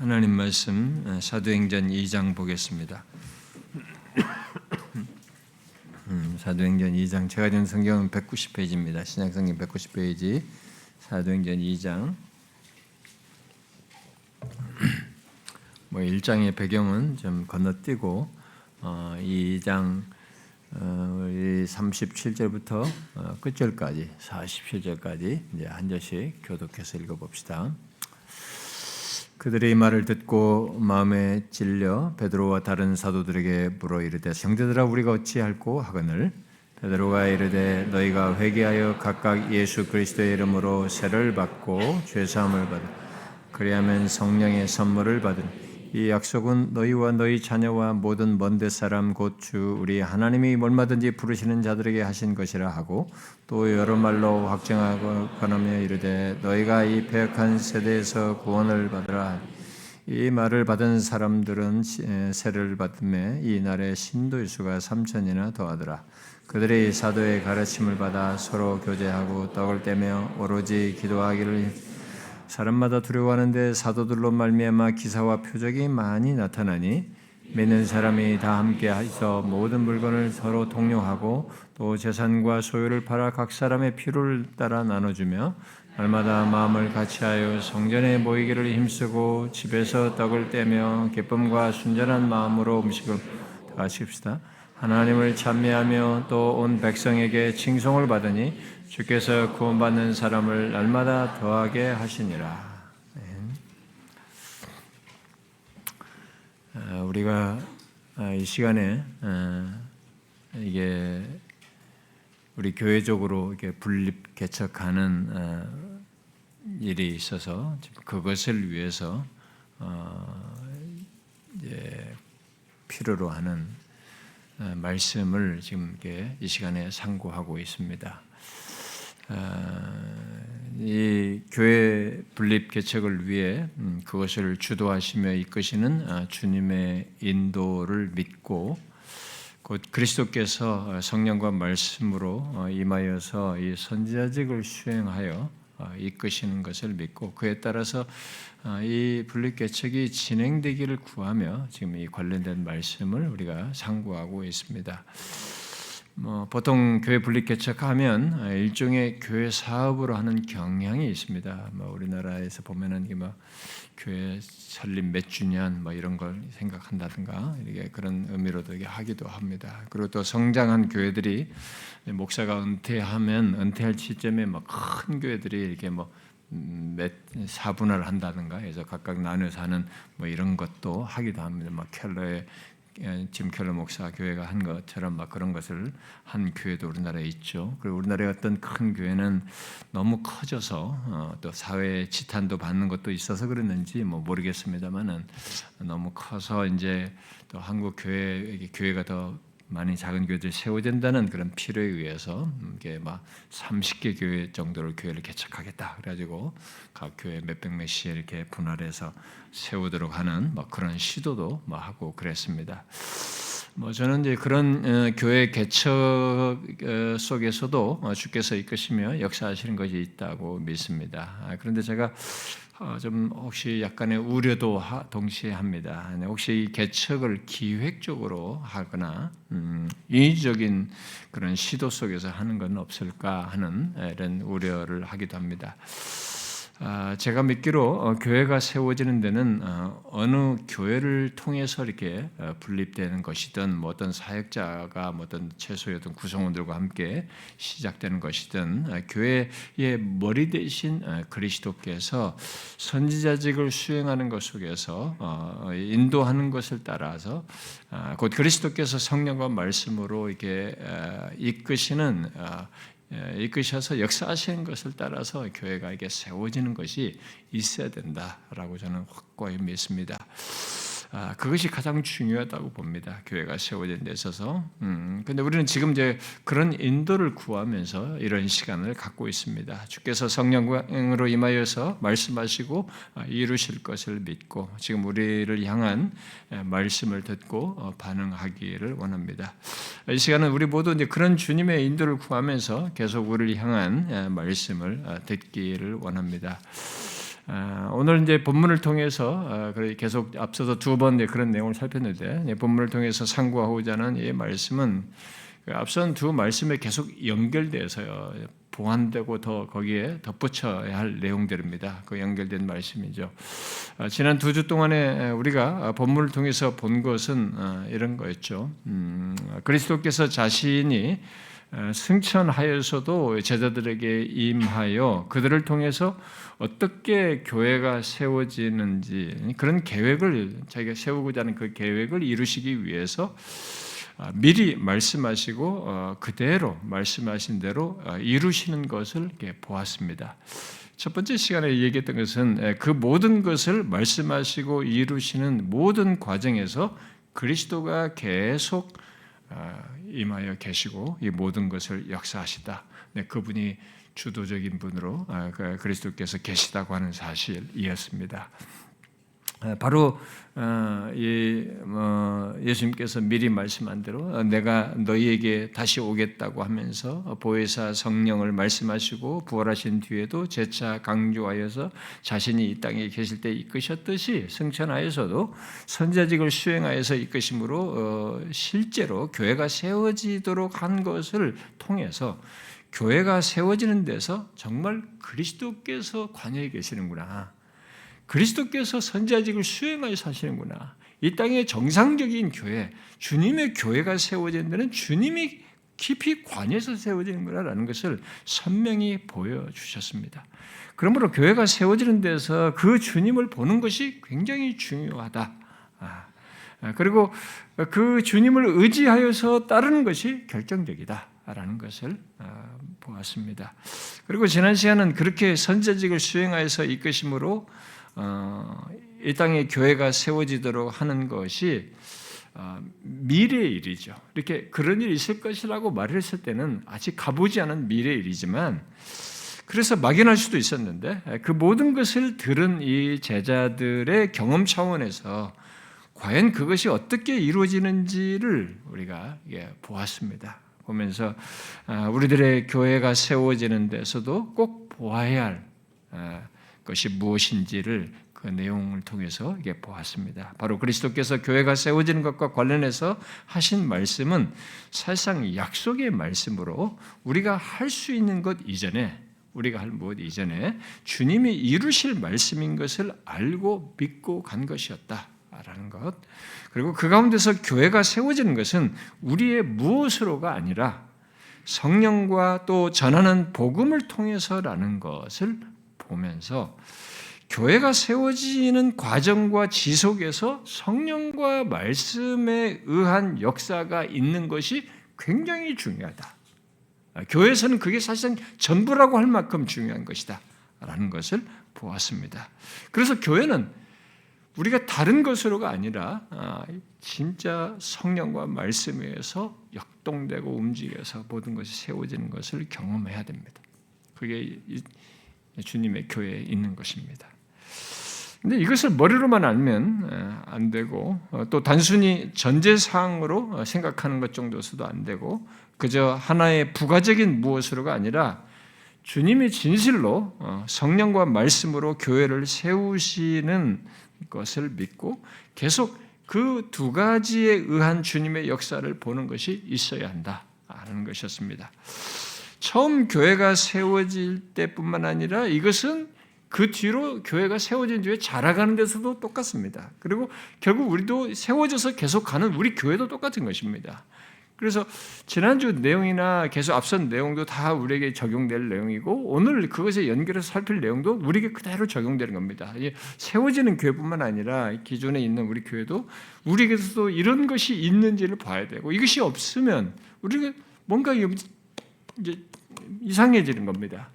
하나님 말씀 사도행전 2장 보겠습니다. 사도행전 2장 제가 준 성경은 190페이지입니다. 신약성경 190페이지 사도행전 2장 1장의 배경은 좀 건너뛰고 2장 37절부터 끝절까지 47절까지 이제 한 절씩 교독해서 읽어봅시다. 그들의 이 말을 듣고 마음에 찔려 베드로와 다른 사도들에게 물어 이르되 형제들아 우리가 어찌할꼬 하거늘 베드로가 이르되 너희가 회개하여 각각 예수 그리스도의 이름으로 세를 받고 죄사함을 받으 그리하면 성령의 선물을 받으니 이 약속은 너희와 너희 자녀와 모든 먼데 사람 곧 주 우리 하나님이 얼마든지 부르시는 자들에게 하신 것이라 하고 또 여러 말로 확증하고 권하며 이르되 너희가 이 패역한 세대에서 구원을 받으라. 이 말을 받은 사람들은 세를 받음에 이 날에 신도의 수가 3,000이나 더하더라. 그들이 사도의 가르침을 받아 서로 교제하고 떡을 떼며 오로지 기도하기를 사람마다 두려워하는데 사도들로 말미암아 기사와 표적이 많이 나타나니 믿는 사람이 다 함께 해서 모든 물건을 서로 동료하고 또 재산과 소유를 팔아 각 사람의 필요를 따라 나눠주며 날마다 마음을 같이하여 성전에 모이기를 힘쓰고 집에서 떡을 떼며 기쁨과 순전한 마음으로 음식을 다 하십시다. 하나님을 찬미하며 또 온 백성에게 칭송을 받으니 주께서 구원받는 사람을 날마다 더하게 하시니라. 우리가 이 시간에 이게 우리 교회적으로 이렇게 분립 개척하는 일이 있어서 그것을 위해서 이제 필요로 하는 말씀을 지금 이 시간에 상고하고 있습니다. 이 교회 분립 개척을 위해 그것을 주도하시며 이끄시는 주님의 인도를 믿고 곧 그리스도께서 성령과 말씀으로 임하여서 이 선지자직을 수행하여 이끄시는 것을 믿고 그에 따라서 이 분립 개척이 진행되기를 구하며 지금 이 관련된 말씀을 우리가 상고하고 있습니다. 보통 교회 분립 개척하면 일종의 교회 사업으로 하는 경향이 있습니다. 우리나라에서 보면은 교회 설립 몇 주년 이런 걸 생각한다든가 이렇게 그런 의미로도 하기도 합니다. 그리고 또 성장한 교회들이 목사가 은퇴할 시점에 큰 교회들이 이렇게 사분할 한다든가 해서 각각 나눠서 하는 이런 것도 하기도 합니다. 짐 켈러 목사 교회가 한 것처럼 그런 것을 한 교회도 우리나라에 있죠. 그리고 우리나라의 어떤 큰 교회는 너무 커져서 또 사회의 지탄도 받는 것도 있어서 그랬는지 모르겠습니다만은 너무 커서 이제 또 한국 교회가 더 많이 작은 교회들이 세워진다는 그런 필요에 의해서 이게 30개 교회 정도로 교회를 개척하겠다 그래가지고 각 교회 몇백 몇씩 이렇게 분할해서 세우도록 하는 그런 시도도 하고 그랬습니다. 저는 이제 그런 교회 개척 속에서도 주께서 이끄시며 역사하시는 것이 있다고 믿습니다. 그런데 제가 좀 혹시 약간의 우려도 동시에 합니다. 혹시 이 개척을 기획적으로 하거나 인위적인 그런 시도 속에서 하는 건 없을까 하는 이런 우려를 하기도 합니다. 제가 믿기로 교회가 세워지는 데는 어느 교회를 통해서 이렇게 분립되는 것이든 어떤 사역자가 어떤 최소였던 구성원들과 함께 시작되는 것이든 교회의 머리 대신 그리스도께서 선지자직을 수행하는 것 속에서 인도하는 것을 따라서 곧 그리스도께서 성령과 말씀으로 이렇게 이끄셔서 역사하시는 것을 따라서 교회가 이게 세워지는 것이 있어야 된다라고 저는 확고히 믿습니다. 그것이 가장 중요하다고 봅니다. 교회가 세워진 데 있어서. 근데 우리는 지금 이제 그런 인도를 구하면서 이런 시간을 갖고 있습니다. 주께서 성령으로 임하여서 말씀하시고 이루실 것을 믿고 지금 우리를 향한 말씀을 듣고 반응하기를 원합니다. 이 시간은 우리 모두 이제 그런 주님의 인도를 구하면서 계속 우리를 향한 말씀을 듣기를 원합니다. 오늘 이제 본문을 통해서 계속 앞서서 두 번 그런 내용을 살폈는데 본문을 통해서 상고하고자 하는 이 말씀은 앞선 두 말씀에 계속 연결돼서요 보완되고 더 거기에 덧붙여야 할 내용들입니다. 그 연결된 말씀이죠. 지난 2주 동안에 우리가 본문을 통해서 본 것은 이런 거였죠. 그리스도께서 자신이 승천하여서도 제자들에게 임하여 그들을 통해서 어떻게 교회가 세워지는지 그런 계획을 자기가 세우고자 하는 그 계획을 이루시기 위해서 미리 말씀하시고 그대로 말씀하신 대로 이루시는 것을 이렇게 보았습니다. 첫 번째 시간에 얘기했던 것은 그 모든 것을 말씀하시고 이루시는 모든 과정에서 그리스도가 계속 임하여 계시고 이 모든 것을 역사하시다. 그분이 주도적인 분으로 그리스도께서 계시다고 하는 사실이었습니다. 바로 예수님께서 미리 말씀한 대로 내가 너희에게 다시 오겠다고 하면서 보혜사 성령을 말씀하시고 부활하신 뒤에도 재차 강조하여서 자신이 이 땅에 계실 때 이끄셨듯이 승천하여서도 선지자직을 수행하여서 이끄심으로 실제로 교회가 세워지도록 한 것을 통해서 교회가 세워지는 데서 정말 그리스도께서 관여해 계시는구나. 그리스도께서 선지자직을 수행하여 사시는구나. 이 땅의 정상적인 교회, 주님의 교회가 세워지는 데는 주님이 깊이 관여해서 세워지는구나라는 것을 선명히 보여주셨습니다. 그러므로 교회가 세워지는 데서 그 주님을 보는 것이 굉장히 중요하다. 그리고 그 주님을 의지하여서 따르는 것이 결정적이다라는 것을 보았습니다. 그리고 지난 시간은 그렇게 선지자직을 수행하여서 이끄심으로 이 땅에 교회가 세워지도록 하는 것이 미래의 일이죠. 이렇게 그런 일이 있을 것이라고 말을 했을 때는 아직 가보지 않은 미래의 일이지만 그래서 막연할 수도 있었는데 그 모든 것을 들은 이 제자들의 경험 차원에서 과연 그것이 어떻게 이루어지는지를 우리가 보았습니다. 보면서 우리들의 교회가 세워지는 데서도 꼭 보아야 할 것이 무엇인지를 그 내용을 통해서 보았습니다. 바로 그리스도께서 교회가 세워지는 것과 관련해서 하신 말씀은 사실상 약속의 말씀으로 우리가 할 수 있는 것 이전에 우리가 할 무엇 이전에 주님이 이루실 말씀인 것을 알고 믿고 간 것이었다라는 것. 그리고 그 가운데서 교회가 세워지는 것은 우리의 무엇으로가 아니라 성령과 또 전하는 복음을 통해서라는 것을 보면서 교회가 세워지는 과정과 지속에서 성령과 말씀에 의한 역사가 있는 것이 굉장히 중요하다. 교회에서는 그게 사실상 전부라고 할 만큼 중요한 것이다 라는 것을 보았습니다. 그래서 교회는 우리가 다른 것으로가 아니라 진짜 성령과 말씀에 의해서 역동되고 움직여서 모든 것이 세워지는 것을 경험해야 됩니다. 그게 주님의 교회에 있는 것입니다. 근데 이것을 머리로만 알면 안 되고 또 단순히 전제사항으로 생각하는 것 정도서도 안 되고 그저 하나의 부가적인 무엇으로가 아니라 주님의 진실로 성령과 말씀으로 교회를 세우시는 것을 믿고 계속 그 두 가지에 의한 주님의 역사를 보는 것이 있어야 한다는 것이었습니다. 처음 교회가 세워질 때뿐만 아니라 이것은 그 뒤로 교회가 세워진 뒤에 자라가는 데서도 똑같습니다. 그리고 결국 우리도 세워져서 계속 가는 우리 교회도 똑같은 것입니다. 그래서 지난주 내용이나 계속 앞선 내용도 다 우리에게 적용될 내용이고 오늘 그것에 연결해서 살필 내용도 우리에게 그대로 적용되는 겁니다. 세워지는 교회뿐만 아니라 기존에 있는 우리 교회도 우리에게서도 이런 것이 있는지를 봐야 되고 이것이 없으면 우리가 뭔가 이제 이상해지는 겁니다.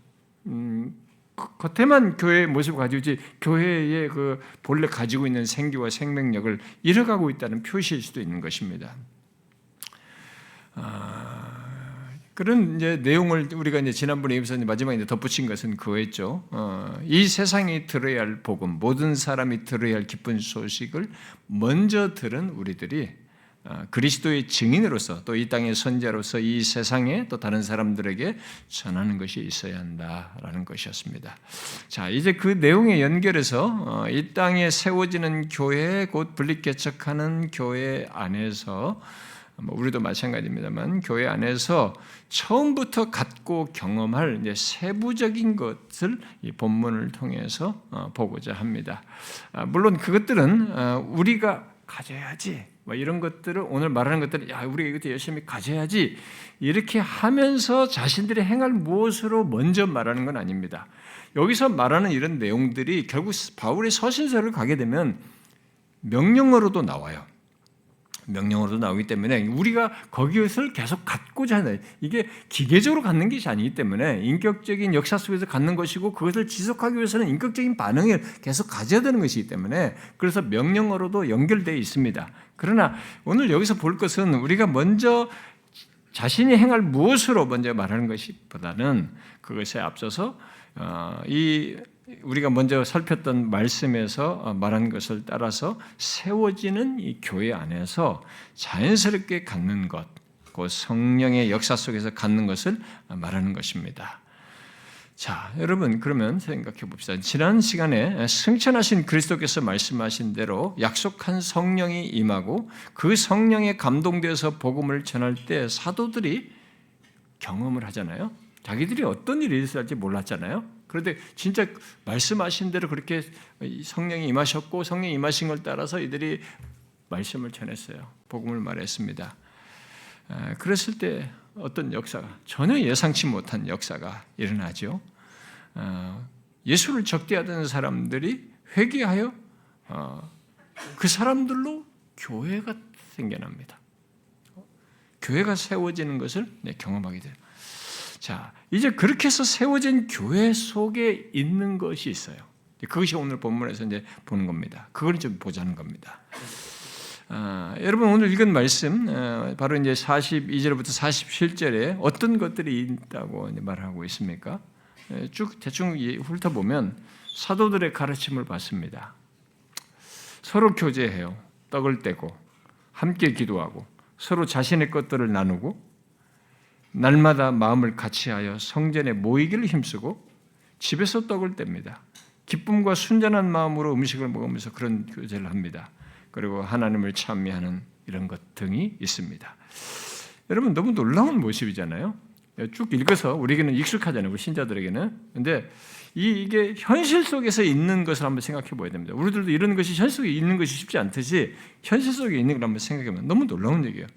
겉에만 교회의 모습을 가지고 있지 교회의 그 본래 가지고 있는 생기와 생명력을 잃어가고 있다는 표시일 수도 있는 것입니다. 그런 이제 내용을 우리가 이제 지난번에 여기서 마지막에 덧붙인 것은 그거였죠. 이 세상이 들어야 할 복음, 모든 사람이 들어야 할 기쁜 소식을 먼저 들은 우리들이 그리스도의 증인으로서 또 이 땅의 선지자로서 이 세상에 또 다른 사람들에게 전하는 것이 있어야 한다라는 것이었습니다. 자, 이제 그 내용에 연결해서 이 땅에 세워지는 교회, 곧 분립 개척하는 교회 안에서 우리도 마찬가지입니다만 교회 안에서 처음부터 갖고 경험할 이제 세부적인 것을 이 본문을 통해서 보고자 합니다. 물론 그것들은 우리가 가져야지, 이런 것들을 오늘 말하는 것들은 우리가 이것도 열심히 가져야지 이렇게 하면서 자신들이 행할 무엇으로 먼저 말하는 건 아닙니다. 여기서 말하는 이런 내용들이 결국 바울의 서신서를 가게 되면 명령어로도 나와요. 명령어로도 나오기 때문에 우리가 거기에서 계속 갖고자 하는, 이게 기계적으로 갖는 것이 아니기 때문에 인격적인 역사 속에서 갖는 것이고 그것을 지속하기 위해서는 인격적인 반응을 계속 가져야 되는 것이기 때문에 그래서 명령어로도 연결되어 있습니다. 그러나 오늘 여기서 볼 것은 우리가 먼저 자신이 행할 무엇으로 먼저 말하는 것보다는 그것에 앞서서 우리가 먼저 살폈던 말씀에서 말한 것을 따라서 세워지는 이 교회 안에서 자연스럽게 갖는 것, 그 성령의 역사 속에서 갖는 것을 말하는 것입니다. 자, 여러분 그러면 생각해 봅시다. 지난 시간에 승천하신 그리스도께서 말씀하신 대로 약속한 성령이 임하고 그 성령에 감동되어서 복음을 전할 때 사도들이 경험을 하잖아요. 자기들이 어떤 일이 있을지 몰랐잖아요. 그런데 진짜 말씀하신 대로 그렇게 성령이 임하셨고 성령이 임하신 걸 따라서 이들이 말씀을 전했어요. 복음을 말했습니다. 그랬을 때 어떤 역사가, 전혀 예상치 못한 역사가 일어나죠. 예수를 적대하던 사람들이 회개하여 그 사람들로 교회가 생겨납니다. 교회가 세워지는 것을 경험하게 돼요. 자, 이제 그렇게 해서 세워진 교회 속에 있는 것이 있어요. 그것이 오늘 본문에서 이제 보는 겁니다. 그걸 좀 보자는 겁니다. 여러분 오늘 읽은 말씀, 바로 이제 42절부터 47절에 어떤 것들이 있다고 말하고 있습니까? 쭉 대충 훑어보면 사도들의 가르침을 받습니다. 서로 교제해요. 떡을 떼고 함께 기도하고 서로 자신의 것들을 나누고 날마다 마음을 같이하여 성전에 모이기를 힘쓰고 집에서 떡을 뗍니다. 기쁨과 순전한 마음으로 음식을 먹으면서 그런 교제를 합니다. 그리고 하나님을 찬미하는 이런 것 등이 있습니다. 여러분 너무 놀라운 모습이잖아요. 쭉 읽어서 우리에게는 익숙하잖아요. 우리 신자들에게는. 그런데 이게 현실 속에서 있는 것을 한번 생각해 봐야 됩니다. 우리들도 이런 것이 현실 속에 있는 것이 쉽지 않듯이 현실 속에 있는 걸 한번 생각해 보면 너무 놀라운 얘기예요.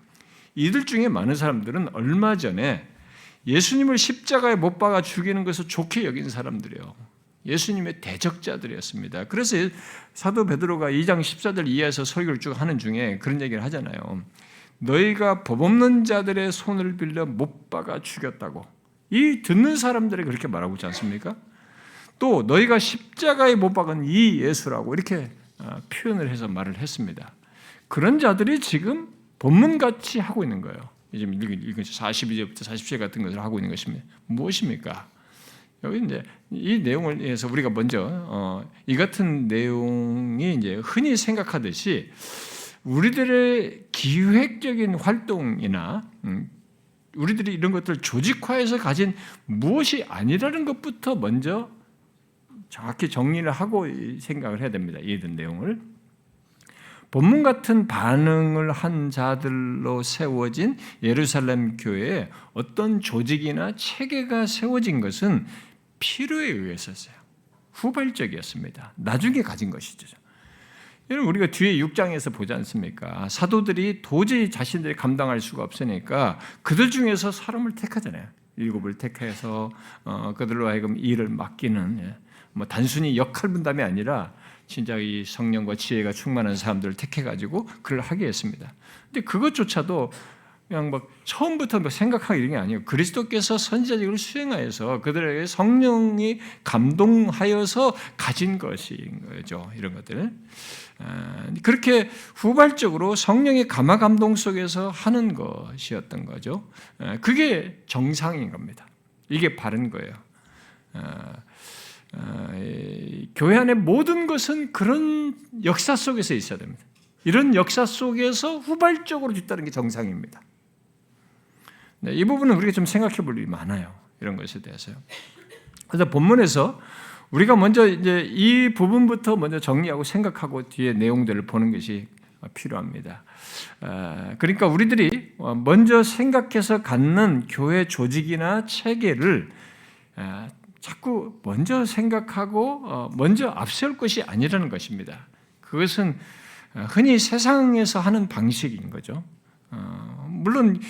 이들 중에 많은 사람들은 얼마 전에 예수님을 십자가에 못 박아 죽이는 것을 좋게 여긴 사람들이에요. 예수님의 대적자들이었습니다. 그래서 사도 베드로가 2장 14절 이하에서 설교를 쭉 하는 중에 그런 얘기를 하잖아요. 너희가 법 없는 자들의 손을 빌려 못 박아 죽였다고. 이 듣는 사람들이 그렇게 말하고 있지 않습니까? 또 너희가 십자가에 못 박은 이 예수라고 이렇게 표현을 해서 말을 했습니다. 그런 자들이 지금 본문같이 하고 있는 거예요. 지금 읽은 42절부터 47절 같은 것을 하고 있는 것입니다. 무엇입니까? 여기 이제 이 내용을 위해서 우리가 먼저 이 같은 내용이 이제 흔히 생각하듯이 우리들의 기획적인 활동이나 우리들이 이런 것들을 조직화해서 가진 무엇이 아니라는 것부터 먼저 정확히 정리를 하고 생각을 해야 됩니다. 이해된 내용을. 본문 같은 반응을 한 자들로 세워진 예루살렘 교회에 어떤 조직이나 체계가 세워진 것은 필요에 의해서였어요. 후발적이었습니다. 나중에 가진 것이죠. 여러분 우리가 뒤에 6장에서 보지 않습니까? 사도들이 도저히 자신들이 감당할 수가 없으니까 그들 중에서 사람을 택하잖아요. 7을 택해서 그들로 하여금 일을 맡기는, 단순히 역할 분담이 아니라 진짜 이 성령과 지혜가 충만한 사람들을 택해가지고 그를 하게 했습니다. 근데 그것조차도 그냥 처음부터 생각하기 이런 게 아니에요. 그리스도께서 선지자직을 수행하여서 그들에게 성령이 감동하여서 가진 것인 거죠. 이런 것들. 그렇게 후발적으로 성령의 감화 감동 속에서 하는 것이었던 거죠. 그게 정상인 겁니다. 이게 바른 거예요. 교회 안의 모든 것은 그런 역사 속에서 있어야 됩니다. 이런 역사 속에서 후발적으로 뒤따르는 게 정상입니다. 네, 이 부분은 우리가 좀 생각해 볼 일이 많아요. 이런 것에 대해서요. 그래서 본문에서 우리가 먼저 이제 이 부분부터 먼저 정리하고 생각하고 뒤에 내용들을 보는 것이 필요합니다. 그러니까 우리들이 먼저 생각해서 갖는 교회 조직이나 체계를 자꾸 먼저 생각하고 먼저 앞세울 것이 아니라는 것입니다. 그것은 흔히 세상에서 하는 방식인 거죠. 물론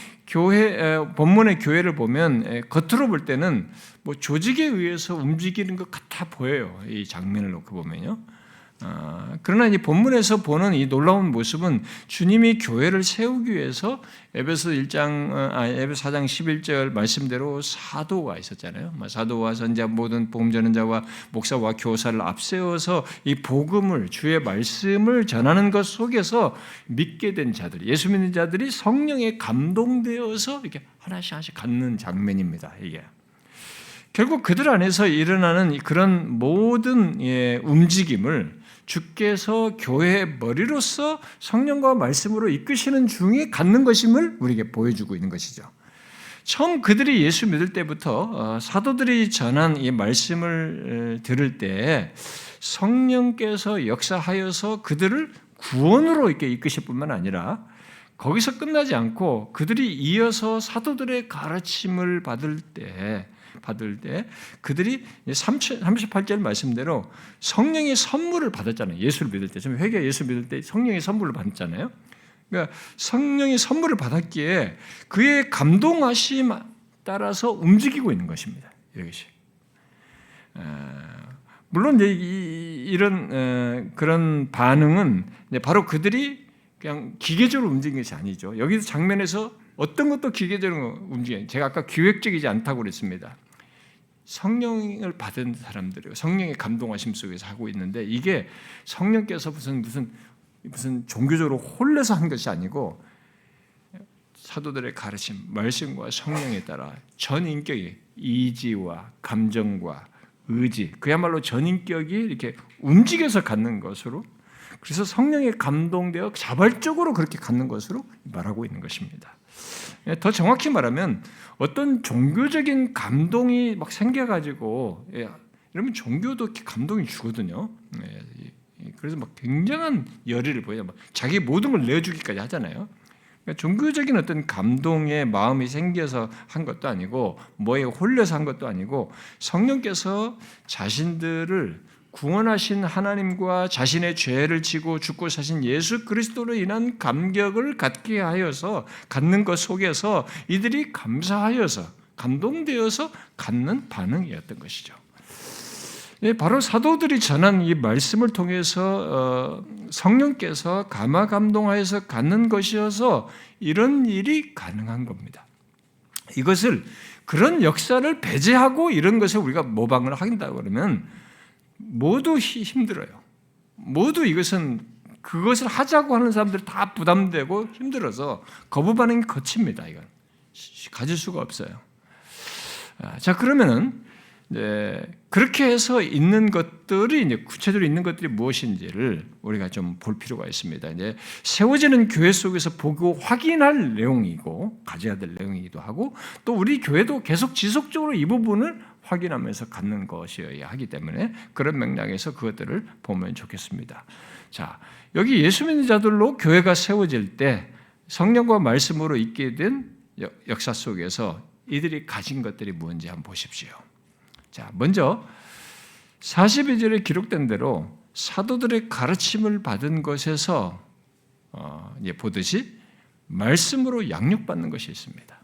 본문의 교회를 보면 겉으로 볼 때는 뭐 조직에 의해서 움직이는 것 같아 보여요. 이 장면을 놓고 보면요. 그러나 이 본문에서 보는 이 놀라운 모습은 주님이 교회를 세우기 위해서 에베소 4장 11절 말씀대로 사도가 있었잖아요. 사도와 선지자 모든 복음 전하는 자와 목사와 교사를 앞세워서 이 복음을 주의 말씀을 전하는 것 속에서 믿게 된 자들, 예수 믿는 자들이 성령에 감동되어서 이렇게 하나씩 갖는 장면입니다. 이게. 결국 그들 안에서 일어나는 그런 모든 움직임을 주께서 교회의 머리로서 성령과 말씀으로 이끄시는 중에 갖는 것임을 우리에게 보여주고 있는 것이죠. 처음 그들이 예수 믿을 때부터 사도들이 전한 이 말씀을 들을 때 성령께서 역사하여서 그들을 구원으로 이렇게 이끄실 뿐만 아니라 거기서 끝나지 않고 그들이 이어서 사도들의 가르침을 받을 때 그들이 38절 말씀대로 성령의 선물을 받았잖아요. 예수를 믿을 때. 지금 회개 예수 믿을 때 성령의 선물을 받았잖아요. 그러니까 성령의 선물을 받았기에 그의 감동하심 따라서 움직이고 있는 것입니다. 이것이. 물론 이제 이런 그런 반응은 바로 그들이 그냥 기계적으로 움직인 것이 아니죠. 여기서 장면에서 어떤 것도 기계적으로 움직여요. 제가 아까 기획적이지 않다고 그랬습니다. 성령을 받은 사람들이요, 성령의 감동하심 속에서 하고 있는데 이게 성령께서 무슨 종교적으로 홀려서 한 것이 아니고 사도들의 가르침, 말씀과 성령에 따라 전 인격이 이지와 감정과 의지, 그야말로 전 인격이 이렇게 움직여서 갖는 것으로, 그래서 성령에 감동되어 자발적으로 그렇게 갖는 것으로 말하고 있는 것입니다. 더 정확히 말하면 어떤 종교적인 감동이 막 생겨가지고, 이러면 종교도 이렇게 감동이 주거든요. 그래서 막 굉장한 열의를 보여요. 자기 모든 걸 내어주기까지 하잖아요. 그러니까 종교적인 어떤 감동의 마음이 생겨서 한 것도 아니고, 뭐에 홀려서 한 것도 아니고, 성령께서 자신들을 구원하신 하나님과 자신의 죄를 지고 죽고 사신 예수 그리스도로 인한 감격을 갖게 하여서 갖는 것 속에서 이들이 감사하여서 감동되어서 갖는 반응이었던 것이죠. 바로 사도들이 전한 이 말씀을 통해서 성령께서 감화 감동하여서 갖는 것이어서 이런 일이 가능한 겁니다. 이것을 그런 역사를 배제하고 이런 것을 우리가 모방을 한다고 그러면 모두 힘들어요. 모두 그것을 하자고 하는 사람들 다 부담되고 힘들어서 거부 반응이 거칩니다. 이건 가질 수가 없어요. 자, 그러면은 그렇게 해서 있는 것들이 이제 구체적으로 있는 것들이 무엇인지를 우리가 좀 볼 필요가 있습니다. 이제 세워지는 교회 속에서 보고 확인할 내용이고 가져야 될 내용이기도 하고, 또 우리 교회도 계속 지속적으로 이 부분을 확인하면서 갖는 것이어야 하기 때문에 그런 맥락에서 그것들을 보면 좋겠습니다. 자, 여기 예수 믿는 자들로 교회가 세워질 때 성령과 말씀으로 있게 된 역사 속에서 이들이 가진 것들이 뭔지 한번 보십시오. 자, 먼저 42절에 기록된 대로 사도들의 가르침을 받은 것에서 보듯이 말씀으로 양육받는 것이 있습니다.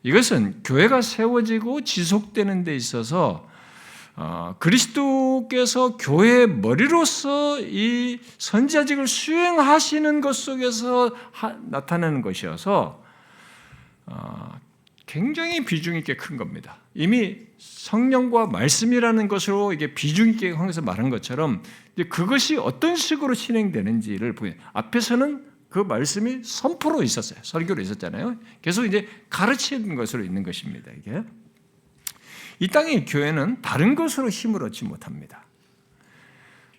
이것은 교회가 세워지고 지속되는 데 있어서 그리스도께서 교회의 머리로서 이 선지자직을 수행하시는 것 속에서 나타나는 것이어서 굉장히 비중 있게 큰 겁니다. 이미 성령과 말씀이라는 것으로 이게 비중 있게 항상 말한 것처럼 그것이 어떤 식으로 진행되는지를 보여요. 앞에서는 그 말씀이 선포로 있었어요. 설교로 있었잖아요. 계속 이제 가르치는 것으로 있는 것입니다. 이게 이 땅의 교회는 다른 것으로 힘을 얻지 못합니다.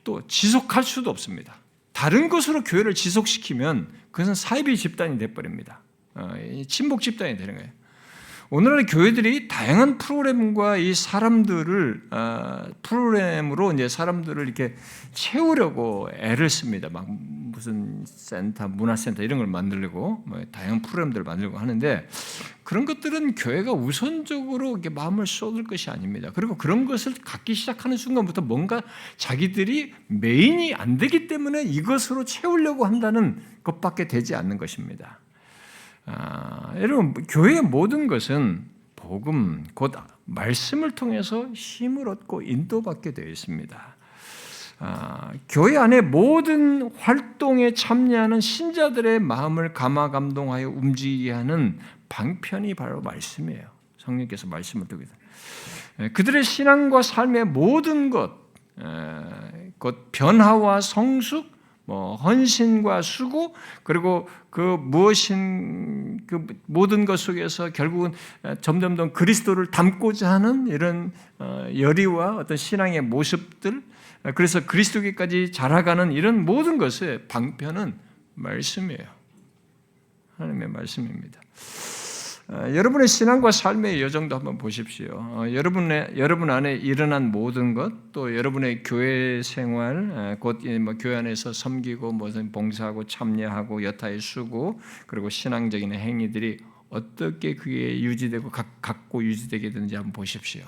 또 지속할 수도 없습니다. 다른 것으로 교회를 지속시키면 그것은 사이비 집단이 돼버립니다. 친복 집단이 되는 거예요. 오늘날 교회들이 다양한 프로그램과 이 사람들을 프로그램으로 이제 사람들을 이렇게 채우려고 애를 씁니다. 막 무슨 센터, 문화센터 이런 걸 만들려고 다양한 프로그램들을 만들고 하는데 그런 것들은 교회가 우선적으로 이렇게 마음을 쏟을 것이 아닙니다. 그리고 그런 것을 갖기 시작하는 순간부터 뭔가 자기들이 메인이 안 되기 때문에 이것으로 채우려고 한다는 것밖에 되지 않는 것입니다. 여러분, 교회의 모든 것은 복음, 곧 말씀을 통해서 힘을 얻고 인도받게 되어 있습니다. 교회 안에 모든 활동에 참여하는 신자들의 마음을 감화감동하여 움직이게 하는 방편이 바로 말씀이에요. 성령께서 말씀을 통해서 그들의 신앙과 삶의 모든 것, 곧 변화와 성숙, 헌신과 수고, 그리고 그 모든 것 속에서 결국은 점점 더 그리스도를 닮고자 하는 이런 열의와 어떤 신앙의 모습들, 그래서 그리스도께까지 자라가는 이런 모든 것의 방편은 말씀이에요. 하나님의 말씀입니다. 여러분의 신앙과 삶의 여정도 한번 보십시오. 여러분 안에 일어난 모든 것, 또 여러분의 교회 생활, 곧 교회 안에서 섬기고 무슨 봉사하고 참여하고 여타의 수고, 그리고 신앙적인 행위들이 어떻게 그게 유지되고 갖고 유지되게 되는지 한번 보십시오.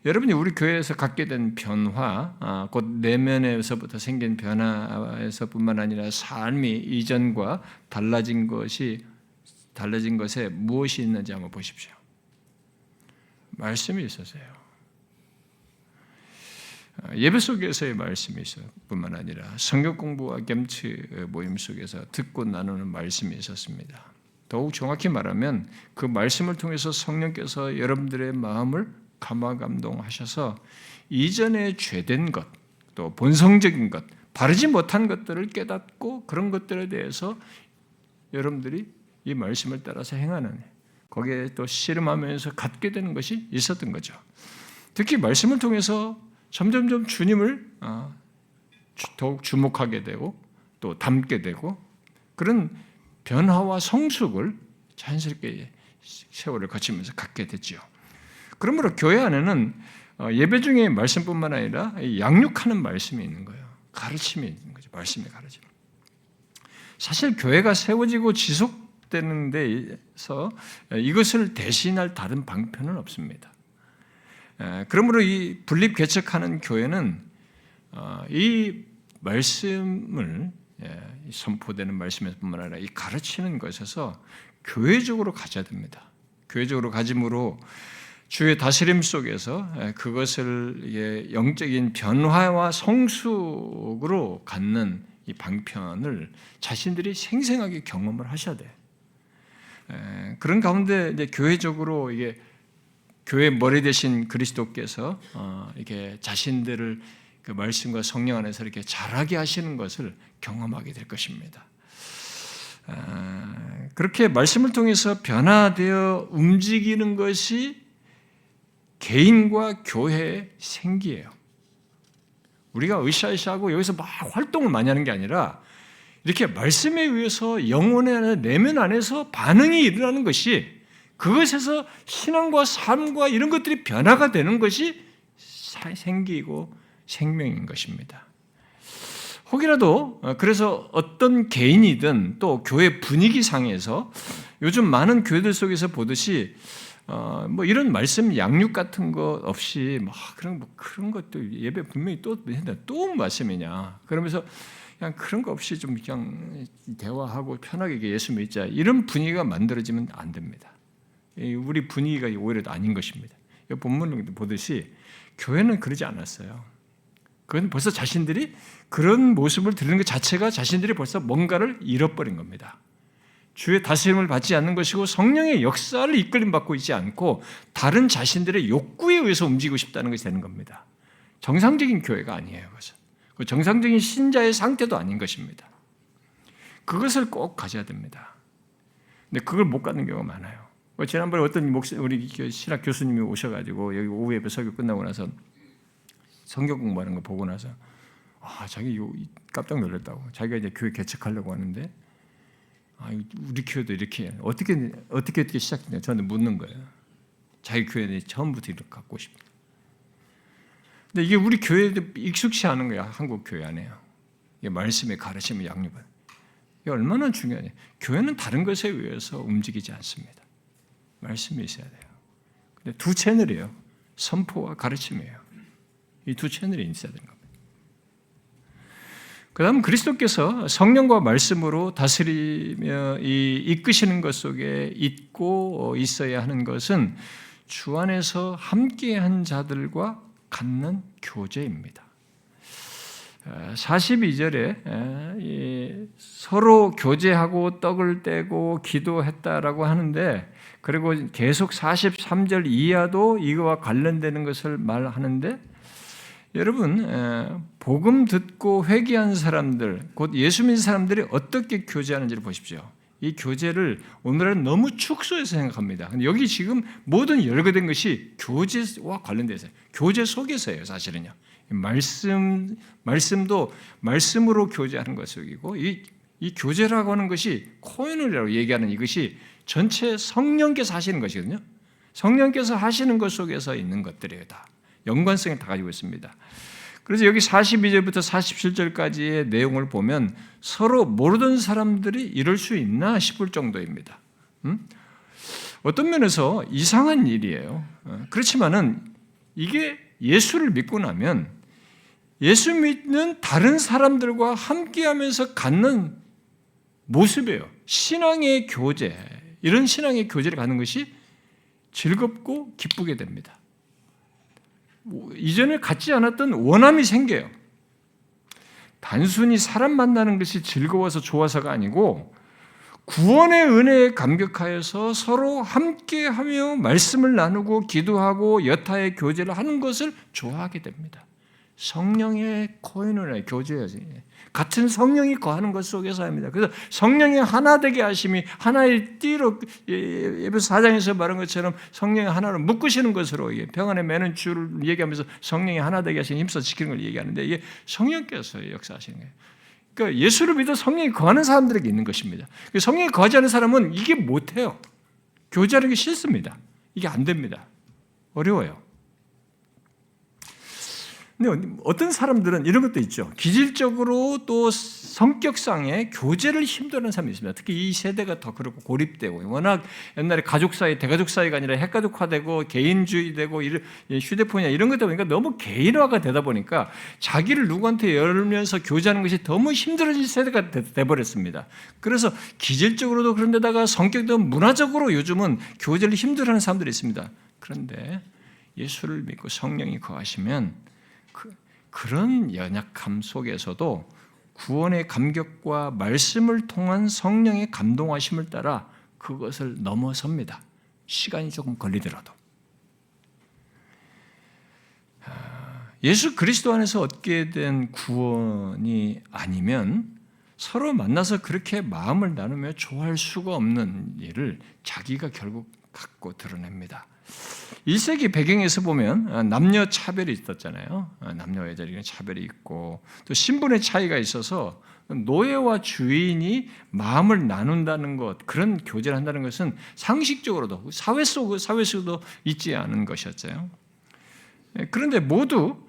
여러분이 우리 교회에서 갖게 된 변화, 곧 내면에서부터 생긴 변화에서뿐만 아니라 삶이 이전과 달라진 것에 무엇이 있는지 한번 보십시오. 말씀이 있어서요. 예배 속에서의 말씀이 있어요. 뿐만 아니라 성경 공부와 겸치 모임 속에서 듣고 나누는 말씀이 있었습니다. 더욱 정확히 말하면 그 말씀을 통해서 성령께서 여러분들의 마음을 감화감동하셔서 이전에 죄된 것, 또 본성적인 것, 바르지 못한 것들을 깨닫고 그런 것들에 대해서 여러분들이 이 말씀을 따라서 행하는, 거기에 또 씨름하면서 갖게 되는 것이 있었던 거죠. 특히 말씀을 통해서 점점점 주님을 더욱 주목하게 되고 또 닮게 되고 그런 변화와 성숙을 자연스럽게 세월을 거치면서 갖게 됐죠. 그러므로 교회 안에는 예배 중에 말씀뿐만 아니라 양육하는 말씀이 있는 거예요. 가르침이 있는 거죠. 말씀의 가르침. 사실 교회가 세워지고 지속되는 데서 이것을 대신할 다른 방편은 없습니다. 그러므로 이 분립 개척하는 교회는 이 말씀을 선포되는 말씀뿐만 아니라 이 가르치는 것에서 교회적으로 가져야 됩니다. 교회적으로 가짐으로 주의 다스림 속에서 그것을 영적인 변화와 성숙으로 갖는 이 방편을 자신들이 생생하게 경험을 하셔야 돼. 그런 가운데 이제 교회적으로 이게 교회 머리 대신 그리스도께서 이렇게 자신들을 그 말씀과 성령 안에서 이렇게 자라게 하시는 것을 경험하게 될 것입니다. 그렇게 말씀을 통해서 변화되어 움직이는 것이 개인과 교회의 생기예요. 우리가 으쌰으쌰하고 여기서 막 활동을 많이 하는 게 아니라 이렇게 말씀에 의해서 영혼의 안에 내면 안에서 반응이 일어나는 것이 그것에서 신앙과 삶과 이런 것들이 변화가 되는 것이 생기고 생명인 것입니다. 혹이라도 그래서 어떤 개인이든 또 교회 분위기상에서 요즘 많은 교회들 속에서 보듯이 뭐 이런 말씀 양육 같은 거 없이 막 그런 것도 예배 분명히 또 말씀이냐 그러면서 그냥 그런 거 없이 좀 그냥 대화하고 편하게 예수 믿자 이런 분위기가 만들어지면 안 됩니다. 우리 분위기가 오히려 아닌 것입니다. 본문을 보듯이 교회는 그러지 않았어요. 그건 벌써 자신들이 그런 모습을 들는 것 자체가 자신들이 벌써 뭔가를 잃어버린 겁니다. 주의 다스림을 받지 않는 것이고 성령의 역사를 이끌림받고 있지 않고 다른 자신들의 욕구에 의해서 움직이고 싶다는 것이 되는 겁니다. 정상적인 교회가 아니에요. 그것은. 정상적인 신자의 상태도 아닌 것입니다. 그것을 꼭 가져야 됩니다. 근데 그걸 못 갖는 경우가 많아요. 지난번에 어떤 우리 신학 교수님이 오셔가지고 여기 오후 예배 설교 끝나고 나서 성경 공부하는 거 보고 나서 자기 깜짝 놀랐다고. 자기가 이제 교회 개척하려고 하는데 우리 교회도 이렇게 어떻게 시작했냐 저한테 묻는 거예요. 자기 교회는 처음부터 이렇게 갖고 싶어. 근데 이게 우리 교회도 익숙치 않은 거야. 한국 교회 안에요. 이게 말씀의 가르침을 양육을. 이게 얼마나 중요하냐. 교회는 다른 것에 의해서 움직이지 않습니다. 말씀이 있어야 돼요. 근데 두 채널이에요. 선포와 가르침이에요. 이 두 채널이 있어야 되는 겁니다. 그 다음 그리스도께서 성령과 말씀으로 다스리며 이끄시는 것 속에 있고 있어야 하는 것은 주 안에서 함께한 자들과 갖는 교제입니다. 42절에 서로 교제하고 떡을 떼고 기도했다라고 하는데 그리고 계속 43절 이하도 이거와 관련되는 것을 말하는데 여러분 복음 듣고 회개한 사람들 곧 예수 믿는 사람들이 어떻게 교제하는지를 보십시오. 이 교제를 오늘은 너무 축소해서 생각합니다. 근데 여기 지금 모든 열거된 것이 교제와 관련되어 있어요. 교제 속에서예요, 사실은요. 말씀도 말씀으로 교제하는 것이고 이 교제라고 하는 것이 코인이라고 얘기하는 이것이 전체 성령께서 하시는 것이거든요. 성령께서 하시는 것 속에서 있는 것들이에요, 다. 연관성을 다 가지고 있습니다. 그래서 여기 42절부터 47절까지의 내용을 보면 서로 모르던 사람들이 이럴 수 있나 싶을 정도입니다. 어떤 면에서 이상한 일이에요. 그렇지만은 이게 예수를 믿고 나면 예수 믿는 다른 사람들과 함께하면서 갖는 모습이에요. 신앙의 교제, 이런 신앙의 교제를 갖는 것이 즐겁고 기쁘게 됩니다. 이전에 갖지 않았던 원함이 생겨요. 단순히 사람 만나는 것이 즐거워서 좋아서가 아니고 구원의 은혜에 감격하여서 서로 함께하며 말씀을 나누고 기도하고 여타의 교제를 하는 것을 좋아하게 됩니다. 성령의 코인원의 교제야지. 같은 성령이 거하는 것 속에서 합니다. 그래서 성령의 하나 되게 하심이 하나의 띠로 에베소 4장에서 말한 것처럼 성령의 하나로 묶으시는 것으로 평안에 매는 줄을 얘기하면서 성령의 하나 되게 하심이 힘써 지키는 걸 얘기하는데 이게 성령께서 역사하시는 거예요. 그러니까 예수를 믿어 성령이 거하는 사람들에게 있는 것입니다. 성령이 거하지 않은 사람은 이게 못해요. 교제하는 게 싫습니다. 이게 안 됩니다. 어려워요. 근데 어떤 사람들은 이런 것도 있죠. 기질적으로 또 성격상의 교제를 힘들어하는 사람이 있습니다. 특히 이 세대가 더 그렇고 고립되고 워낙 옛날에 가족 사이, 대가족 사이가 아니라 핵가족화되고 개인주의되고 휴대폰이나 이런 것다 보니까 너무 개인화가 되다 보니까 자기를 누구한테 열면서 교제하는 것이 너무 힘들어진 세대가 돼버렸습니다. 그래서 기질적으로도 그런 데다가 성격도 문화적으로 요즘은 교제를 힘들어하는 사람들이 있습니다. 그런데 예수를 믿고 성령이 거하시면 그런 연약함 속에서도 구원의 감격과 말씀을 통한 성령의 감동하심을 따라 그것을 넘어섭니다. 시간이 조금 걸리더라도. 예수 그리스도 안에서 얻게 된 구원이 아니면 서로 만나서 그렇게 마음을 나누며 좋아할 수가 없는 일을 자기가 결국 갖고 드러냅니다. 1세기 배경에서 보면 남녀 차별이 있었잖아요. 남녀 여자에게 차별이 있고 또 신분의 차이가 있어서 노예와 주인이 마음을 나눈다는 것, 그런 교제를 한다는 것은 상식적으로도 사회 속에도 있지 않은 것이었어요. 그런데 모두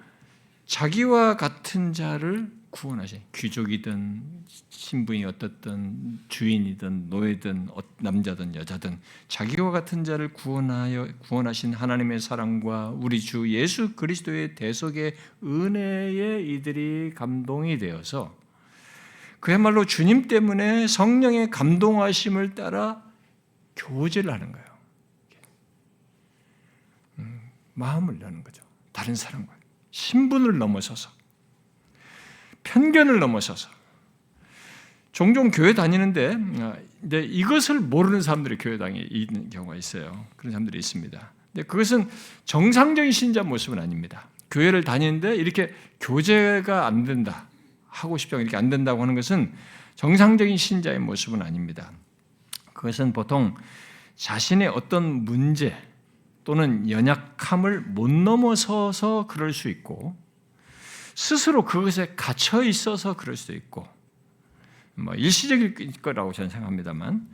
자기와 같은 자를 구원하신, 귀족이든 신분이 어떻든 주인이든 노예든 남자든 여자든 자기와 같은 자를 구원하신 하나님의 사랑과 우리 주 예수 그리스도의 대속의 은혜에 이들이 감동이 되어서 그야말로 주님 때문에 성령의 감동하심을 따라 교제를 하는 거예요. 마음을 여는 거죠. 다른 사람과 신분을 넘어서서 편견을 넘어서서 종종 교회 다니는데 이제 이것을 모르는 사람들이 교회 다니는 있는 경우가 있어요. 그런 사람들이 있습니다. 근데 그것은 정상적인 신자 모습은 아닙니다. 교회를 다니는데 이렇게 교제가 안 된다, 하고 싶다고 이렇게 안 된다고 하는 것은 정상적인 신자의 모습은 아닙니다. 그것은 보통 자신의 어떤 문제 또는 연약함을 못 넘어서서 그럴 수 있고 스스로 그것에 갇혀 있어서 그럴 수도 있고, 일시적일 거라고 저는 생각합니다만,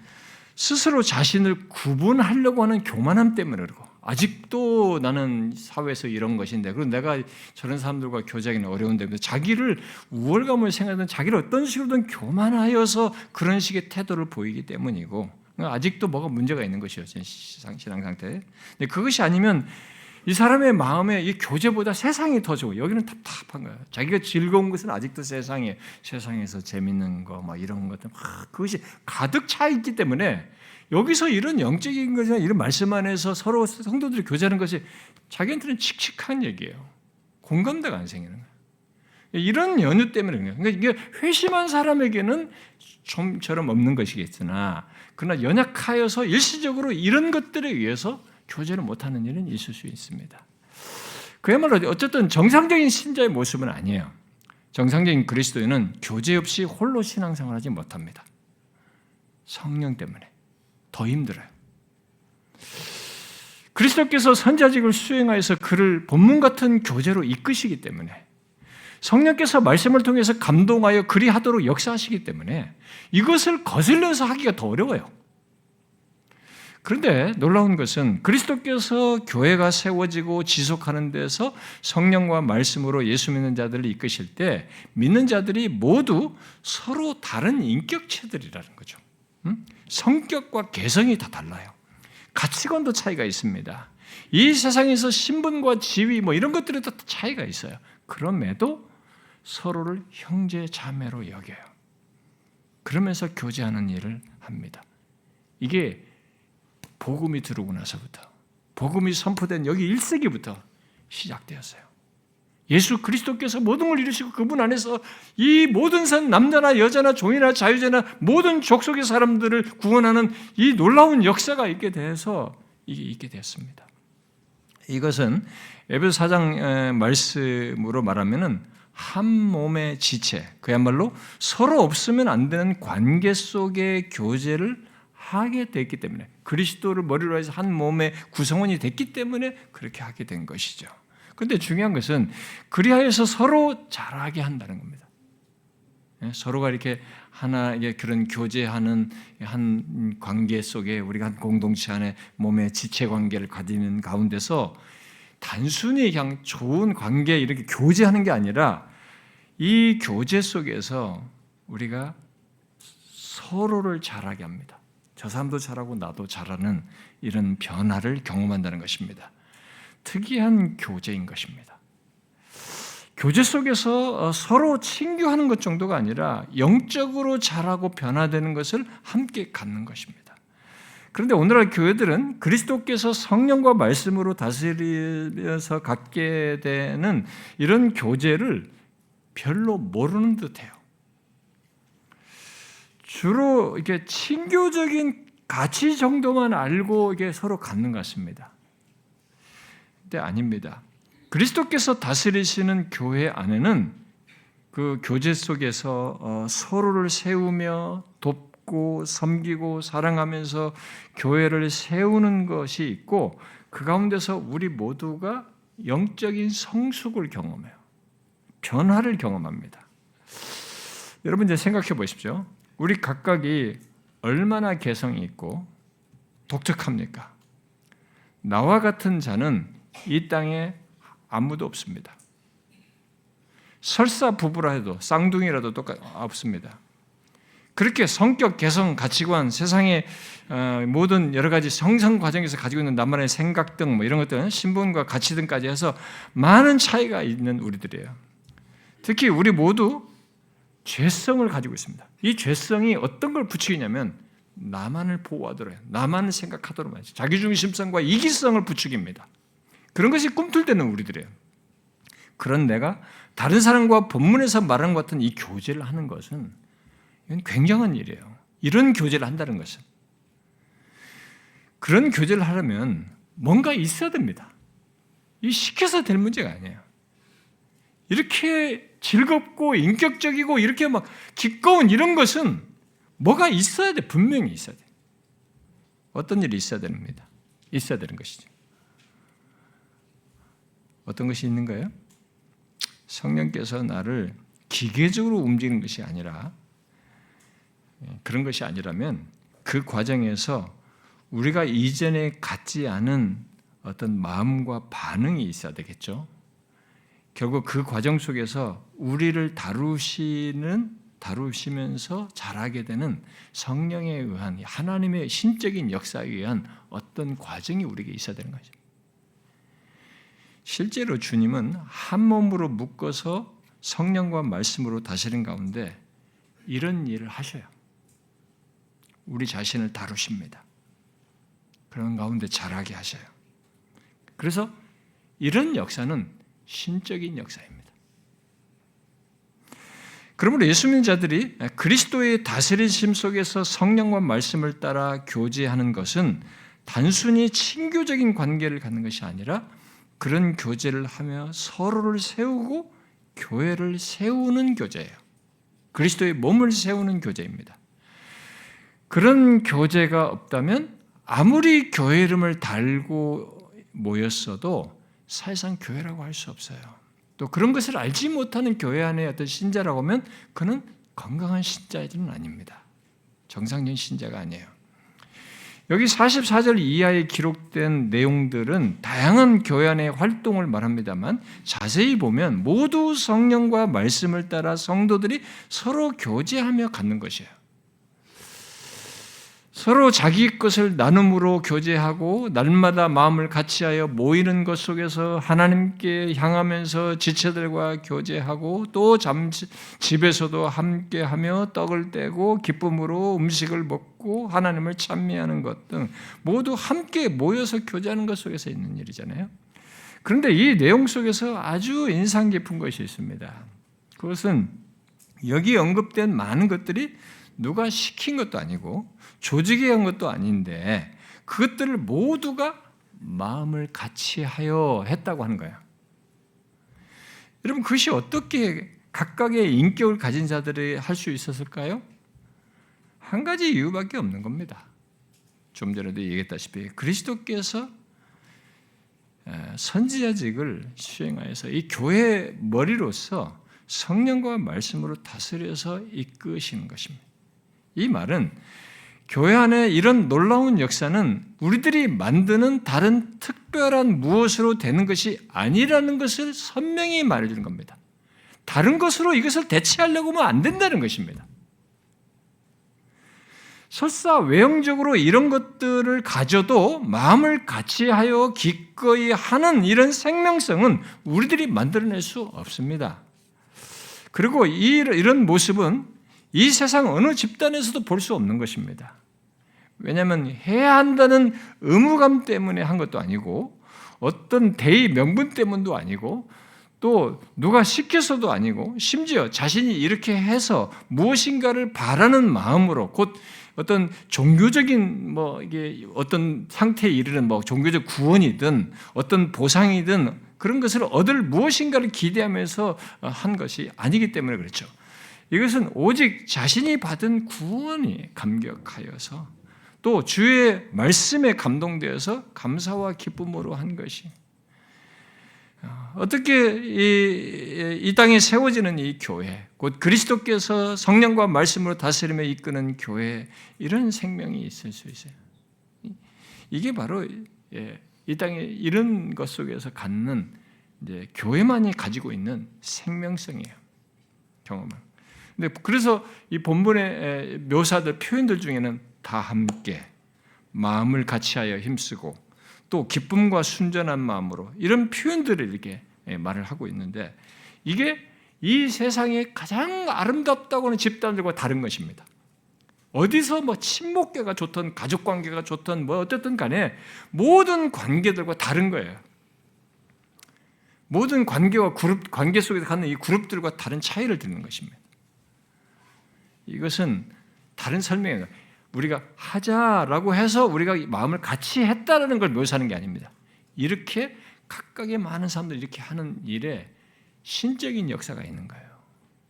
스스로 자신을 구분하려고 하는 교만함 때문에 그러고, 아직도 나는 사회에서 이런 것인데, 그리고 내가 저런 사람들과 교제하기는 어려운데, 자기를 우월감을 생각하는 자기를 어떤 식으로든 교만하여서 그런 식의 태도를 보이기 때문이고, 아직도 뭐가 문제가 있는 것이요, 신앙 상태에. 근데 그것이 아니면 이 사람의 마음에 이 교제보다 세상이 더 좋고, 여기는 답답한 거예요. 자기가 즐거운 것은 아직도 세상에서 재밌는 거, 이런 것들, 그것이 가득 차 있기 때문에 여기서 이런 영적인 것이나 이런 말씀 안에서 서로 성도들이 교제하는 것이 자기한테는 칙칙한 얘기예요. 공감대가 안 생기는 거예요. 이런 연유 때문에 그래요. 그러니까 이게 회심한 사람에게는 좀처럼 없는 것이겠으나, 그러나 연약하여서 일시적으로 이런 것들에 의해서 교제를 못하는 일은 있을 수 있습니다. 그야말로 어쨌든 정상적인 신자의 모습은 아니에요. 정상적인 그리스도인은 교제 없이 홀로 신앙생활하지 못합니다. 성령 때문에 더 힘들어요. 그리스도께서 선자직을 수행하여서 그를 본문 같은 교제로 이끄시기 때문에, 성령께서 말씀을 통해서 감동하여 그리하도록 역사하시기 때문에 이것을 거슬려서 하기가 더 어려워요. 그런데 놀라운 것은 그리스도께서 교회가 세워지고 지속하는 데서 성령과 말씀으로 예수 믿는 자들을 이끄실 때 믿는 자들이 모두 서로 다른 인격체들이라는 거죠. 성격과 개성이 다 달라요. 가치관도 차이가 있습니다. 이 세상에서 신분과 지위 이런 것들에도 차이가 있어요. 그럼에도 서로를 형제 자매로 여겨요. 그러면서 교제하는 일을 합니다. 이게 복음이 들어오고 나서부터, 복음이 선포된 여기 1세기부터 시작되었어요. 예수 그리스도께서 모든 걸 이루시고 그분 안에서 이 모든 산, 남자나 여자나 종이나 자유자나 모든 족속의 사람들을 구원하는 이 놀라운 역사가 있게 돼서 이게 있게 되었습니다. 이것은 에베소 4장 말씀으로 말하면은 한 몸의 지체, 그야말로 서로 없으면 안 되는 관계 속의 교제를 하게 됐기 때문에, 그리스도를 머리로 해서 한 몸의 구성원이 됐기 때문에 그렇게 하게 된 것이죠. 그런데 중요한 것은 그리하여서 서로 자라게 한다는 겁니다. 서로가 이렇게 하나의 그런 교제하는 한 관계 속에 우리가 한 공동체 안에 몸의 지체 관계를 가지는 가운데서 단순히 그냥 좋은 관계 이렇게 교제하는 게 아니라 이 교제 속에서 우리가 서로를 자라게 합니다. 저 사람도 자라고 나도 자라는 이런 변화를 경험한다는 것입니다. 특이한 교제인 것입니다. 교제 속에서 서로 친교하는 것 정도가 아니라 영적으로 자라고 변화되는 것을 함께 갖는 것입니다. 그런데 오늘날 교회들은 그리스도께서 성령과 말씀으로 다스려서 갖게 되는 이런 교제를 별로 모르는 듯해요. 주로 이렇게 친교적인 가치 정도만 알고 이게 서로 갖는 것 같습니다. 근데 아닙니다. 그리스도께서 다스리시는 교회 안에는 그 교제 속에서 서로를 세우며 돕고 섬기고 사랑하면서 교회를 세우는 것이 있고, 그 가운데서 우리 모두가 영적인 성숙을 경험해요. 변화를 경험합니다. 여러분 이제 생각해 보십시오. 우리 각각이 얼마나 개성이 있고 독특합니까? 나와 같은 자는 이 땅에 아무도 없습니다. 설사 부부라 해도 쌍둥이라도 없습니다. 그렇게 성격, 개성, 가치관, 세상의 모든 여러 가지 성장 과정에서 가지고 있는 나만의 생각 등 이런 것들, 신분과 가치 등까지 해서 많은 차이가 있는 우리들이에요. 특히 우리 모두 죄성을 가지고 있습니다. 이 죄성이 어떤 걸 부추기냐면 나만을 보호하도록 해요. 나만을 생각하도록 하죠. 자기중심성과 이기성을 부추깁니다. 그런 것이 꿈틀대는 우리들이에요. 그런 내가 다른 사람과 본문에서 말하는 것 같은 이 교제를 하는 것은 이건 굉장한 일이에요. 이런 교제를 한다는 것은. 그런 교제를 하려면 뭔가 있어야 됩니다. 이 시켜서 될 문제가 아니에요. 이렇게 즐겁고 인격적이고 이렇게 막 기꺼운 이런 것은 뭐가 있어야 돼. 분명히 있어야 돼. 어떤 일이 있어야 됩니다. 있어야 되는 것이죠. 어떤 것이 있는 거예요? 성령께서 나를 기계적으로 움직이는 것이 아니라 그런 것이 아니라면 그 과정에서 우리가 이전에 갖지 않은 어떤 마음과 반응이 있어야 되겠죠. 결국 그 과정 속에서 우리를 다루시면서 자라게 되는 성령에 의한 하나님의 신적인 역사에 의한 어떤 과정이 우리에게 있어야 되는 거죠. 실제로 주님은 한 몸으로 묶어서 성령과 말씀으로 다스리는 가운데 이런 일을 하셔요. 우리 자신을 다루십니다. 그런 가운데 자라게 하셔요. 그래서 이런 역사는 신적인 역사입니다. 그러므로 예수 믿는 자들이 그리스도의 다스리심 속에서 성령과 말씀을 따라 교제하는 것은 단순히 친교적인 관계를 갖는 것이 아니라 그런 교제를 하며 서로를 세우고 교회를 세우는 교제예요. 그리스도의 몸을 세우는 교제입니다. 그런 교제가 없다면 아무리 교회 이름을 달고 모였어도 사실상 교회라고 할 수 없어요. 또 그런 것을 알지 못하는 교회 안에 어떤 신자라고 하면 그는 건강한 신자들은 아닙니다. 정상적인 신자가 아니에요. 여기 44절 이하에 기록된 내용들은 다양한 교회 안의 활동을 말합니다만 자세히 보면 모두 성령과 말씀을 따라 성도들이 서로 교제하며 갖는 것이에요. 서로 자기 것을 나눔으로 교제하고 날마다 마음을 같이하여 모이는 것 속에서 하나님께 향하면서 지체들과 교제하고 또 집에서도 함께하며 떡을 떼고 기쁨으로 음식을 먹고 하나님을 찬미하는 것 등 모두 함께 모여서 교제하는 것 속에서 있는 일이잖아요. 그런데 이 내용 속에서 아주 인상 깊은 것이 있습니다. 그것은 여기 언급된 많은 것들이 누가 시킨 것도 아니고 조직이 한 것도 아닌데 그것들을 모두가 마음을 같이하여 했다고 하는 거예요. 여러분 그것이 어떻게 각각의 인격을 가진 자들이 할 수 있었을까요? 한 가지 이유밖에 없는 겁니다. 좀 전에도 얘기했다시피 그리스도께서 선지자직을 수행하여서 이 교회의 머리로서 성령과 말씀으로 다스려서 이끄시는 것입니다. 이 말은 교회 안에 이런 놀라운 역사는 우리들이 만드는 다른 특별한 무엇으로 되는 것이 아니라는 것을 선명히 말해주는 겁니다. 다른 것으로 이것을 대체하려고 하면 안 된다는 것입니다. 설사 외형적으로 이런 것들을 가져도 마음을 같이하여 기꺼이 하는 이런 생명성은 우리들이 만들어낼 수 없습니다. 그리고 이런 모습은 이 세상 어느 집단에서도 볼 수 없는 것입니다. 왜냐하면 해야 한다는 의무감 때문에 한 것도 아니고 어떤 대의 명분 때문도 아니고 또 누가 시켜서도 아니고 심지어 자신이 이렇게 해서 무엇인가를 바라는 마음으로 곧 어떤 종교적인 이게 어떤 상태에 이르는 종교적 구원이든 어떤 보상이든 그런 것을 얻을 무엇인가를 기대하면서 한 것이 아니기 때문에 그렇죠. 이것은 오직 자신이 받은 구원이 감격하여서 또 주의 말씀에 감동되어서 감사와 기쁨으로 한 것이 어떻게 이 땅에 세워지는 이 교회, 곧 그리스도께서 성령과 말씀으로 다스리며 이끄는 교회 이런 생명이 있을 수 있어요. 이게 바로 이 땅에 이런 것 속에서 갖는 이제 교회만이 가지고 있는 생명성이에요. 경험을. 근데 그래서 이 본문의 묘사들 표현들 중에는 다 함께 마음을 같이하여 힘쓰고 또 기쁨과 순전한 마음으로 이런 표현들을 이렇게 말을 하고 있는데 이게 이 세상에 가장 아름답다고 하는 집단들과 다른 것입니다. 어디서 친목계가 좋든 가족 관계가 좋든 어쨌든 간에 모든 관계들과 다른 거예요. 모든 관계와 관계 속에서 갖는 이 그룹들과 다른 차이를 듣는 것입니다. 이것은 다른 설명이에요. 우리가 하자라고 해서 우리가 마음을 같이 했다라는 걸 묘사하는 게 아닙니다. 이렇게 각각의 많은 사람들이 이렇게 하는 일에 신적인 역사가 있는 거예요.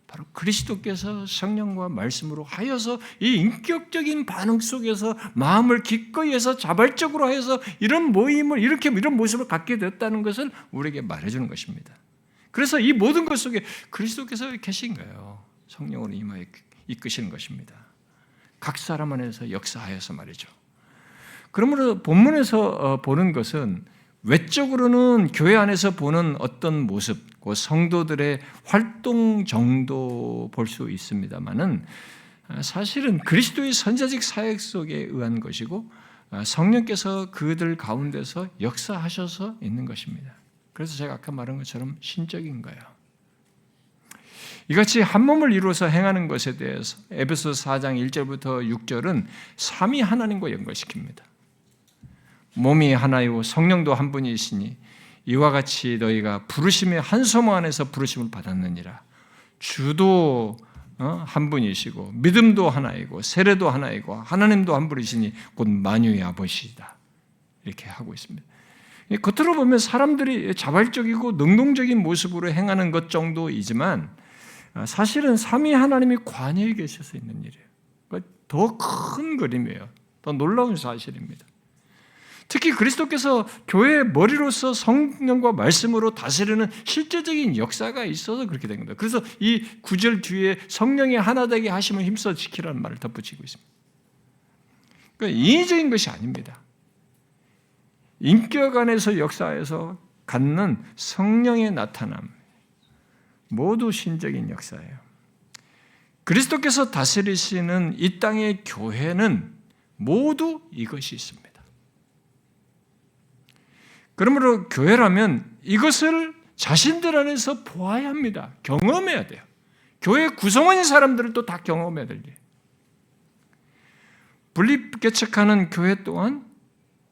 바로 그리스도께서 성령과 말씀으로 하여서 이 인격적인 반응 속에서 마음을 기꺼이 해서 자발적으로 해서 이런 모임을 이런 모습을 갖게 되었다는 것을 우리에게 말해주는 것입니다. 그래서 이 모든 것 속에 그리스도께서 계신 거예요. 성령으로 임하여 이끄시는 것입니다. 각 사람 안에서 역사하여서 말이죠. 그러므로 본문에서 보는 것은 외적으로는 교회 안에서 보는 어떤 모습, 그 성도들의 활동 정도 볼 수 있습니다만은 사실은 그리스도의 선자직 사역 속에 의한 것이고 성령께서 그들 가운데서 역사하셔서 있는 것입니다. 그래서 제가 아까 말한 것처럼 신적인 거예요. 이같이 한 몸을 이루어서 행하는 것에 대해서 에베소서 4장 1절부터 6절은 삼위 하나님과 연결시킵니다. 몸이 하나요 성령도 한 분이시니 이와 같이 너희가 부르심의 한 소망 안에서 부르심을 받았느니라. 주도 한 분이시고 믿음도 하나이고 세례도 하나이고 하나님도 한 분이시니 곧 만유의 아버지이다. 이렇게 하고 있습니다. 겉으로 보면 사람들이 자발적이고 능동적인 모습으로 행하는 것 정도이지만 사실은 삼위 하나님이 관여해 계셔서 있는 일이에요. 더 큰 그림이에요. 더 놀라운 사실입니다. 특히 그리스도께서 교회의 머리로서 성령과 말씀으로 다스리는 실제적인 역사가 있어서 그렇게 된 겁니다. 그래서 이 9절 뒤에 성령이 하나 되게 하심을 힘써 지키라는 말을 덧붙이고 있습니다. 그러니까 인위적인 것이 아닙니다. 인격 안에서 역사에서 갖는 성령의 나타남, 모두 신적인 역사예요. 그리스도께서 다스리시는 이 땅의 교회는 모두 이것이 있습니다. 그러므로 교회라면 이것을 자신들 안에서 보아야 합니다. 경험해야 돼요. 교회 구성원인 사람들을 또 다 경험해야 될 일이에요. 분립개척하는 교회 또한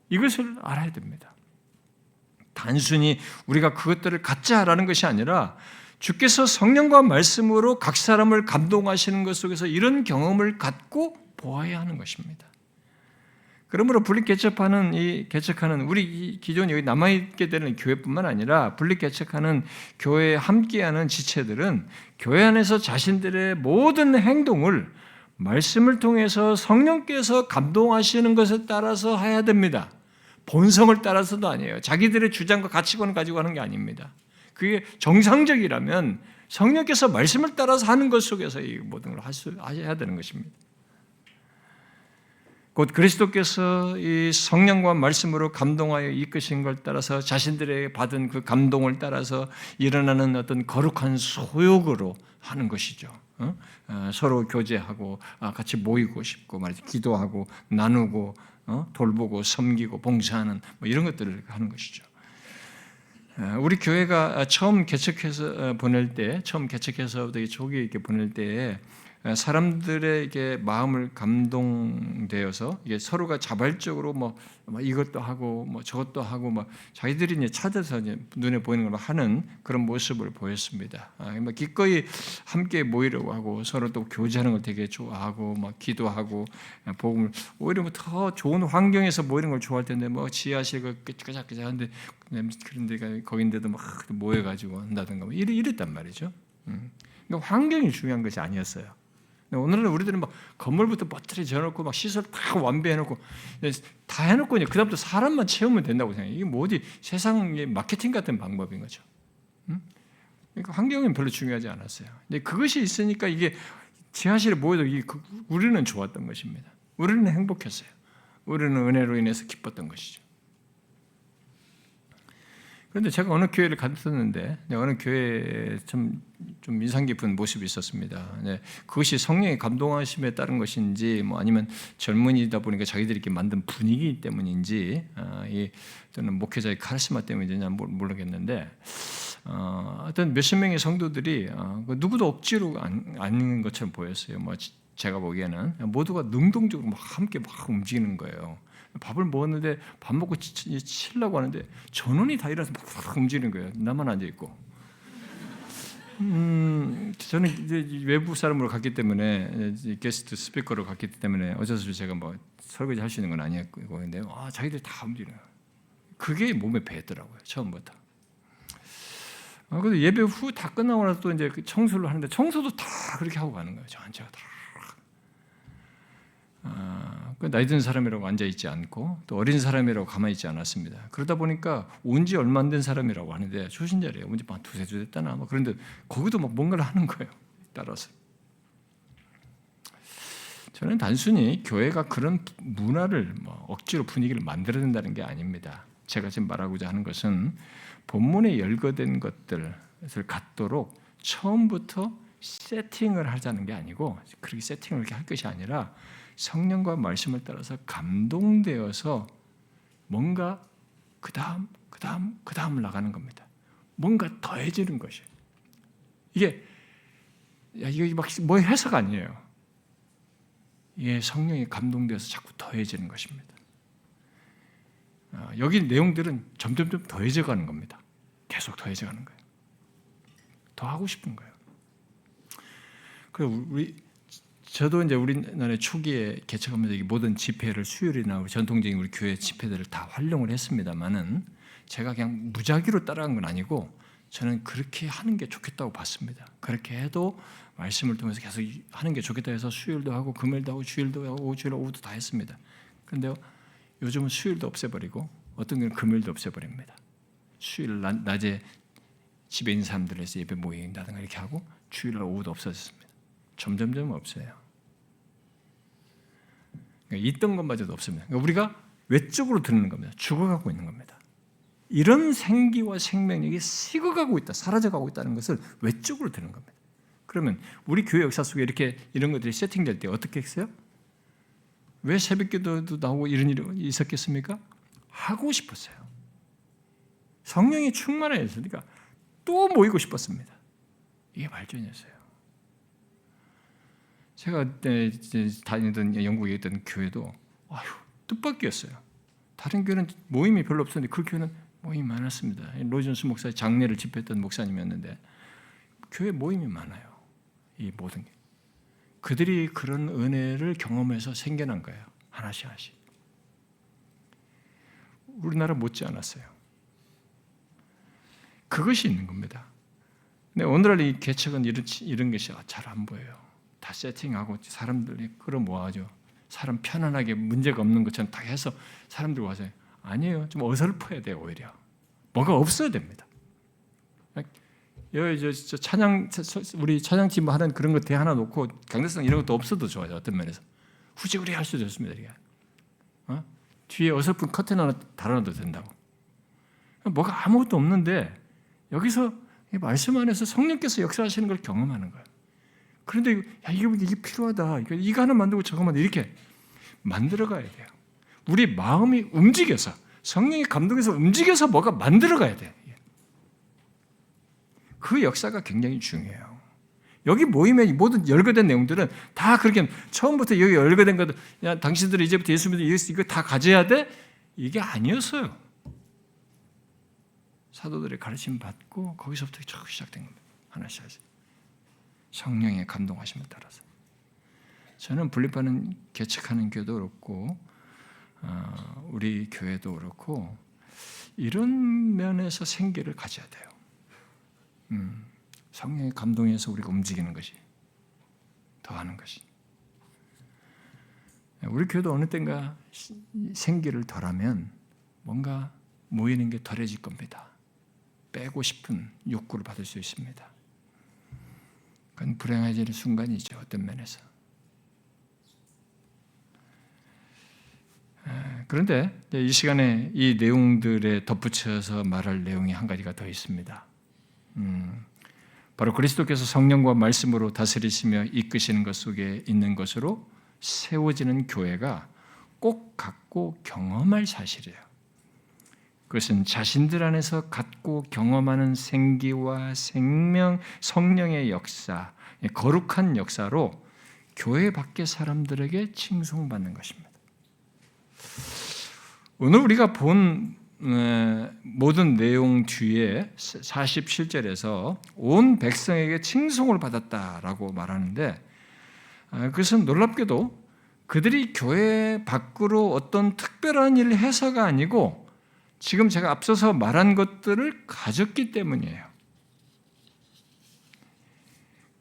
이것을 알아야 됩니다. 단순히 우리가 그것들을 갖자 하라는 것이 아니라 주께서 성령과 말씀으로 각 사람을 감동하시는 것 속에서 이런 경험을 갖고 보아야 하는 것입니다. 그러므로 분립개척하는 우리 기존 여기 남아있게 되는 교회뿐만 아니라 분립개척하는 교회에 함께하는 지체들은 교회 안에서 자신들의 모든 행동을 말씀을 통해서 성령께서 감동하시는 것에 따라서 해야 됩니다. 본성을 따라서도 아니에요. 자기들의 주장과 가치관을 가지고 하는 게 아닙니다. 그게 정상적이라면 성령께서 말씀을 따라서 하는 것 속에서 이 모든 걸 해야 되는 것입니다. 곧 그리스도께서 이 성령과 말씀으로 감동하여 이끄신 걸 따라서 자신들의 받은 그 감동을 따라서 일어나는 어떤 거룩한 소욕으로 하는 것이죠. 서로 교제하고 같이 모이고 싶고 말이죠. 기도하고 나누고 돌보고 섬기고 봉사하는 뭐 이런 것들을 하는 것이죠. 우리 교회가 처음 개척해서 조기 이렇게 보낼 때에 사람들에게 마음을 감동되어서 이게 서로가 자발적으로 뭐 이것도 하고 뭐 저것도 하고 뭐 자기들이 이제 찾아서 이제 눈에 보이는 걸 하는 그런 모습을 보였습니다. 기꺼이 함께 모이려고 하고 서로 또 교제하는 걸 되게 좋아하고 막 기도하고 복음을 오히려 더 좋은 환경에서 모이는 걸 좋아할 텐데 뭐 지하실 끄적끄적 하는데 그런 데가 거긴데도 막 모여가지고 한다든가 뭐 이랬단 말이죠. 그러니까 환경이 중요한 것이 아니었어요. 오늘은 우리들은 막 건물부터 멋지게 지어놓고 막 시설 다 완비해놓고 다 해놓고 이제 그다음부터 사람만 채우면 된다고 생각해요. 이게 뭐 어디 세상의 마케팅 같은 방법인 거죠. 그러니까 환경은 별로 중요하지 않았어요. 근데 그것이 있으니까 이게 지하실에 모여도 우리는 좋았던 것입니다. 우리는 행복했어요. 우리는 은혜로 인해서 기뻤던 것이죠. 그런데 제가 어느 교회를 갔었는데 어느 교회에 좀 인상 깊은 모습이 있었습니다. 그것이 성령의 감동하심에 따른 것인지 뭐 아니면 젊은이다 보니까 자기들이 이렇게 만든 분위기 때문인지 또는 목회자의 카리스마 때문인지 모르겠는데 어떤 몇십 명의 성도들이 누구도 억지로 아닌 것처럼 보였어요. 뭐 제가 보기에는 모두가 능동적으로 막 함께 막 움직이는 거예요. 밥을 먹었는데 밥 먹고 치려고 하는데 전원이 다 일어나서 막 움직이는 거예요. 나만 앉아 있고. 저는 이제 외부 사람으로 갔기 때문에 게스트 스피커로 갔기 때문에 어쩔 수 없이 제가 뭐 설거지 할 수 있는 건 아니었고 근데 자기들 다 움직여요. 그게 몸에 배더라고요. 처음부터. 근데 예배 후 다 끝나고 나서 또 이제 청소를 하는데 청소도 다 그렇게 하고 가는 거예요. 전체가 다. 나이 든 사람이라고 앉아있지 않고 또 어린 사람이라고 가만히 있지 않았습니다. 그러다 보니까 온 지 얼마 안 된 사람이라고 하는데 초신자래요. 온 지 한 두세 주 됐다나. 그런데 거기도 막 뭔가를 하는 거예요. 따라서. 저는 단순히 교회가 그런 문화를 억지로 분위기를 만들어야 된다는 게 아닙니다. 제가 지금 말하고자 하는 것은 본문에 열거된 것들을 갖도록 처음부터 세팅을 하자는 게 아니고 그렇게 세팅을 이렇게 할 것이 아니라 성령과 말씀을 따라서 감동되어서 뭔가 그 다음을 나가는 겁니다. 뭔가 더해지는 것이에요. 이게 막 뭐 해석 아니에요. 이게 성령이 감동되어서 자꾸 더해지는 것입니다. 여기 내용들은 점점 더해져 가는 겁니다. 계속 더해져 가는 거예요. 더 하고 싶은 거예요. 저도 이제 우리나라 초기에 개척하면서 모든 집회를 수요일이나 전통적인 우리 교회 집회들을 다 활용을 했습니다만은 제가 그냥 무작위로 따라간 건 아니고 저는 그렇게 하는 게 좋겠다고 봤습니다. 그렇게 해도 말씀을 통해서 계속 하는 게 좋겠다 해서 수요일도 하고 금요일도 하고 주일도 하고 주일 오후도 다 했습니다. 그런데 요즘은 수요일도 없애버리고 어떤 경우는 금요일도 없애버립니다. 수요일 낮에 집에 있는 사람들에서 예배 모인다든가 이렇게 하고 주일날 오후도 없어졌습니다. 점점점 없어요. 그러니까 있던 것마저도 없습니다. 그러니까 우리가 외적으로 듣는 겁니다. 죽어가고 있는 겁니다. 이런 생기와 생명력이 식어가고 있다, 사라져가고 있다는 것을 외적으로 듣는 겁니다. 그러면 우리 교회 역사 속에 이렇게 이런 것들이 세팅될 때 어떻게 했어요? 왜 새벽기도도 나오고 이런 일이 있었겠습니까? 하고 싶었어요. 성령이 충만하였으니까 또 모이고 싶었습니다. 이게 발전이었어요. 제가 그때 다니던 영국에 있던 교회도 뜻밖이었어요. 다른 교회는 모임이 별로 없었는데 그 교회는 모임이 많았습니다. 로이존스 목사의 장례를 집회했던 목사님이었는데 교회 모임이 많아요. 이 모든 게. 그들이 그런 은혜를 경험해서 생겨난 거예요. 하나씩. 우리나라 못지 않았어요. 그것이 있는 겁니다. 근데 오늘날 이 개척은 이런 것이 잘 안 보여요. 다 세팅하고 사람들이 끌어모아죠. 사람 편안하게 문제가 없는 것처럼 다 해서 사람들 와서 아니에요. 좀 어설퍼야 돼요. 오히려 뭐가 없어야 됩니다. 여기 찬양 우리 찬양팀 하는 그런 것 대 하나 놓고 강대상 이런 것도 없어도 좋아요. 어떤 면에서 후지구리 할 수도 있습니다. 이게. 뒤에 어설픈 커튼 하나 달아놔도 된다고. 뭐가 아무것도 없는데 여기서 말씀 안에서 성령께서 역사하시는 걸 경험하는 거예요. 그런데 이게 필요하다. 이거 하나 만들고 저거 만들고 이렇게 만들어가야 돼요. 우리 마음이 움직여서 성령이 감동해서 움직여서 뭐가 만들어가야 돼요. 그 역사가 굉장히 중요해요. 여기 모임의 모든 열거된 내용들은 다 그렇게 처음부터 여기 열거된 것들 당신들은 이제부터 예수 믿어 이거 다 가져야 돼? 이게 아니었어요. 사도들의 가르침 받고 거기서부터 쭉 시작된 겁니다. 하나씩 성령의 감동하심에 따라서 저는 분립하는 개척하는 교회도 그렇고 우리 교회도 그렇고 이런 면에서 생기를 가져야 돼요. 성령의 감동에서 우리가 움직이는 것이 더하는 것이 우리 교회도 어느 때인가 생기를 덜하면 뭔가 모이는 게 덜해질 겁니다. 빼고 싶은 욕구를 받을 수 있습니다. 그건 불행해지는 순간이죠. 어떤 면에서. 그런데 이 시간에 이 내용들에 덧붙여서 말할 내용이 한 가지가 더 있습니다. 바로 그리스도께서 성령과 말씀으로 다스리시며 이끄시는 것 속에 있는 것으로 세워지는 교회가 꼭 갖고 경험할 사실이에요. 그것은 자신들 안에서 갖고 경험하는 생기와 생명, 성령의 역사, 거룩한 역사로 교회 밖의 사람들에게 칭송받는 것입니다. 오늘 우리가 본 모든 내용 뒤에 47절에서 온 백성에게 칭송을 받았다라고 말하는데 그것은 놀랍게도 그들이 교회 밖으로 어떤 특별한 일을 해서가 아니고 지금 제가 앞서서 말한 것들을 가졌기 때문이에요.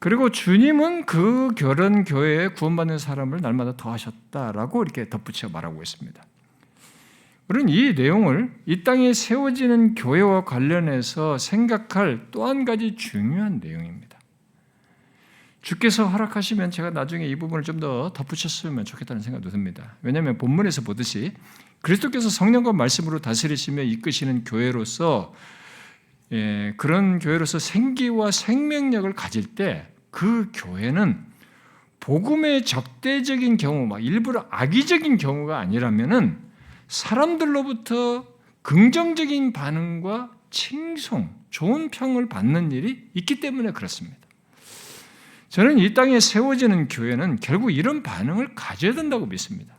그리고 주님은 그런 교회에 구원받는 사람을 날마다 더하셨다라고 이렇게 덧붙여 말하고 있습니다. 우리는 이 내용을 이 땅에 세워지는 교회와 관련해서 생각할 또 한 가지 중요한 내용입니다. 주께서 허락하시면 제가 나중에 이 부분을 좀 더 덧붙였으면 좋겠다는 생각도 듭니다. 왜냐하면 본문에서 보듯이 그리스도께서 성령과 말씀으로 다스리시며 이끄시는 교회로서 그런 교회로서 생기와 생명력을 가질 때 그 교회는 복음의 적대적인 경우, 막 일부러 악의적인 경우가 아니라면은 사람들로부터 긍정적인 반응과 칭송, 좋은 평을 받는 일이 있기 때문에 그렇습니다. 저는 이 땅에 세워지는 교회는 결국 이런 반응을 가져야 된다고 믿습니다.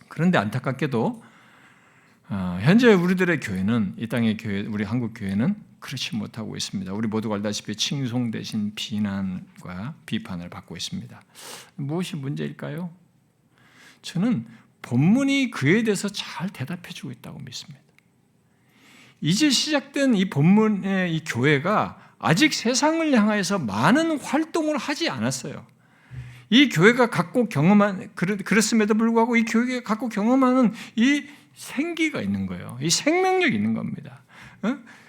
그런데 안타깝게도 현재 우리들의 교회는, 이 땅의 교회, 우리 한국 교회는 그렇지 못하고 있습니다. 우리 모두가 알다시피 칭송 대신 비난과 비판을 받고 있습니다. 무엇이 문제일까요? 저는 본문이 그에 대해서 잘 대답해주고 있다고 믿습니다. 이제 시작된 이 본문의 이 교회가 아직 세상을 향해서 많은 활동을 하지 않았어요. 이 교회가 갖고 경험한, 그렇음에도 불구하고 이 교회가 갖고 경험하는 이 생기가 있는 거예요. 이 생명력이 있는 겁니다.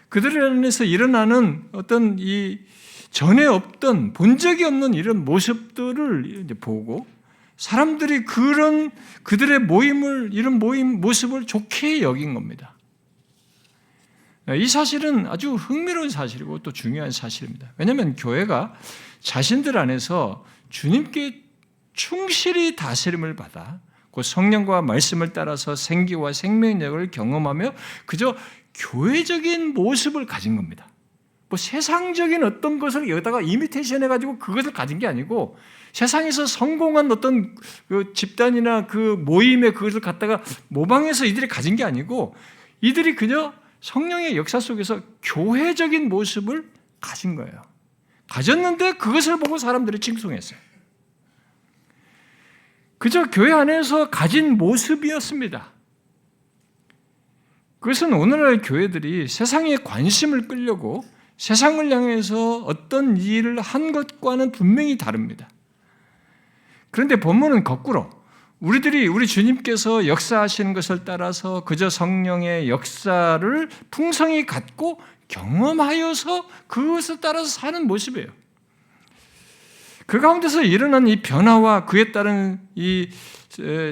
그들 안에서 일어나는 어떤 이 전에 없던, 본 적이 없는 이런 모습들을 이제 보고 사람들이 그들의 이런 모습을 좋게 여긴 겁니다. 이 사실은 아주 흥미로운 사실이고 또 중요한 사실입니다. 왜냐하면 교회가 자신들 안에서 주님께 충실히 다스림을 받아 그 성령과 말씀을 따라서 생기와 생명력을 경험하며 그저 교회적인 모습을 가진 겁니다. 뭐 세상적인 어떤 것을 여기다가 이미테이션 해가지고 그것을 가진 게 아니고 세상에서 성공한 어떤 그 집단이나 그 모임의 그것을 갖다가 모방해서 이들이 가진 게 아니고 이들이 그저 성령의 역사 속에서 교회적인 모습을 가진 거예요. 가졌는데 그것을 보고 사람들이 칭송했어요. 그저 교회 안에서 가진 모습이었습니다. 그것은 오늘날 교회들이 세상에 관심을 끌려고 세상을 향해서 어떤 일을 한 것과는 분명히 다릅니다. 그런데 본문은 거꾸로 우리 주님께서 역사하시는 것을 따라서 그저 성령의 역사를 풍성히 갖고 경험하여서 그것을 따라서 사는 모습이에요. 그 가운데서 일어난 이 변화와 그에 따른 이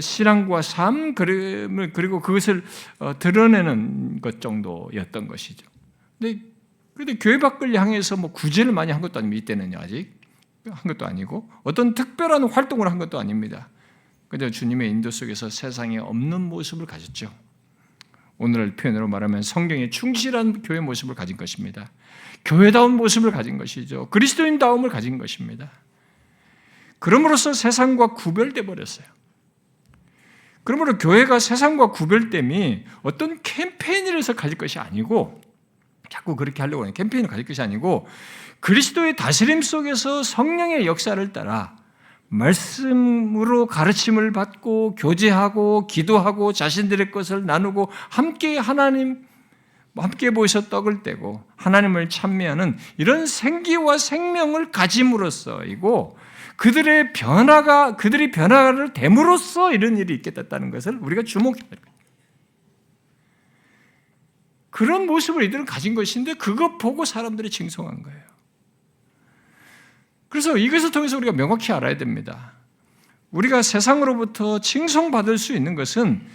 신앙과 삶 그리고 그것을 드러내는 것 정도였던 것이죠. 근데 교회 밖을 향해서 뭐 구제를 많이 한 것도 아닙니다. 이때는요, 아직 한 것도 아니고 어떤 특별한 활동을 한 것도 아닙니다. 그저 주님의 인도 속에서 세상에 없는 모습을 가졌죠. 오늘날 표현으로 말하면 성경에 충실한 교회 모습을 가진 것입니다. 교회다운 모습을 가진 것이죠. 그리스도인다움을 가진 것입니다. 그럼으로써 세상과 구별돼 버렸어요. 그러므로 교회가 세상과 구별됨이 어떤 캠페인을 해서 가질 것이 아니고 자꾸 그렇게 하려고 하는 캠페인을 가질 것이 아니고 그리스도의 다스림 속에서 성령의 역사를 따라 말씀으로 가르침을 받고 교제하고 기도하고 자신들의 것을 나누고 함께 모여서 떡을 떼고 하나님을 찬미하는 이런 생기와 생명을 가짐으로써이고 그들이 변화를 됨으로써 이런 일이 있게 됐다는 것을 우리가 주목해야 됩니다. 그런 모습을 이들은 가진 것인데 그것 보고 사람들이 칭송한 거예요. 그래서 이것을 통해서 우리가 명확히 알아야 됩니다. 우리가 세상으로부터 칭송받을 수 있는 것은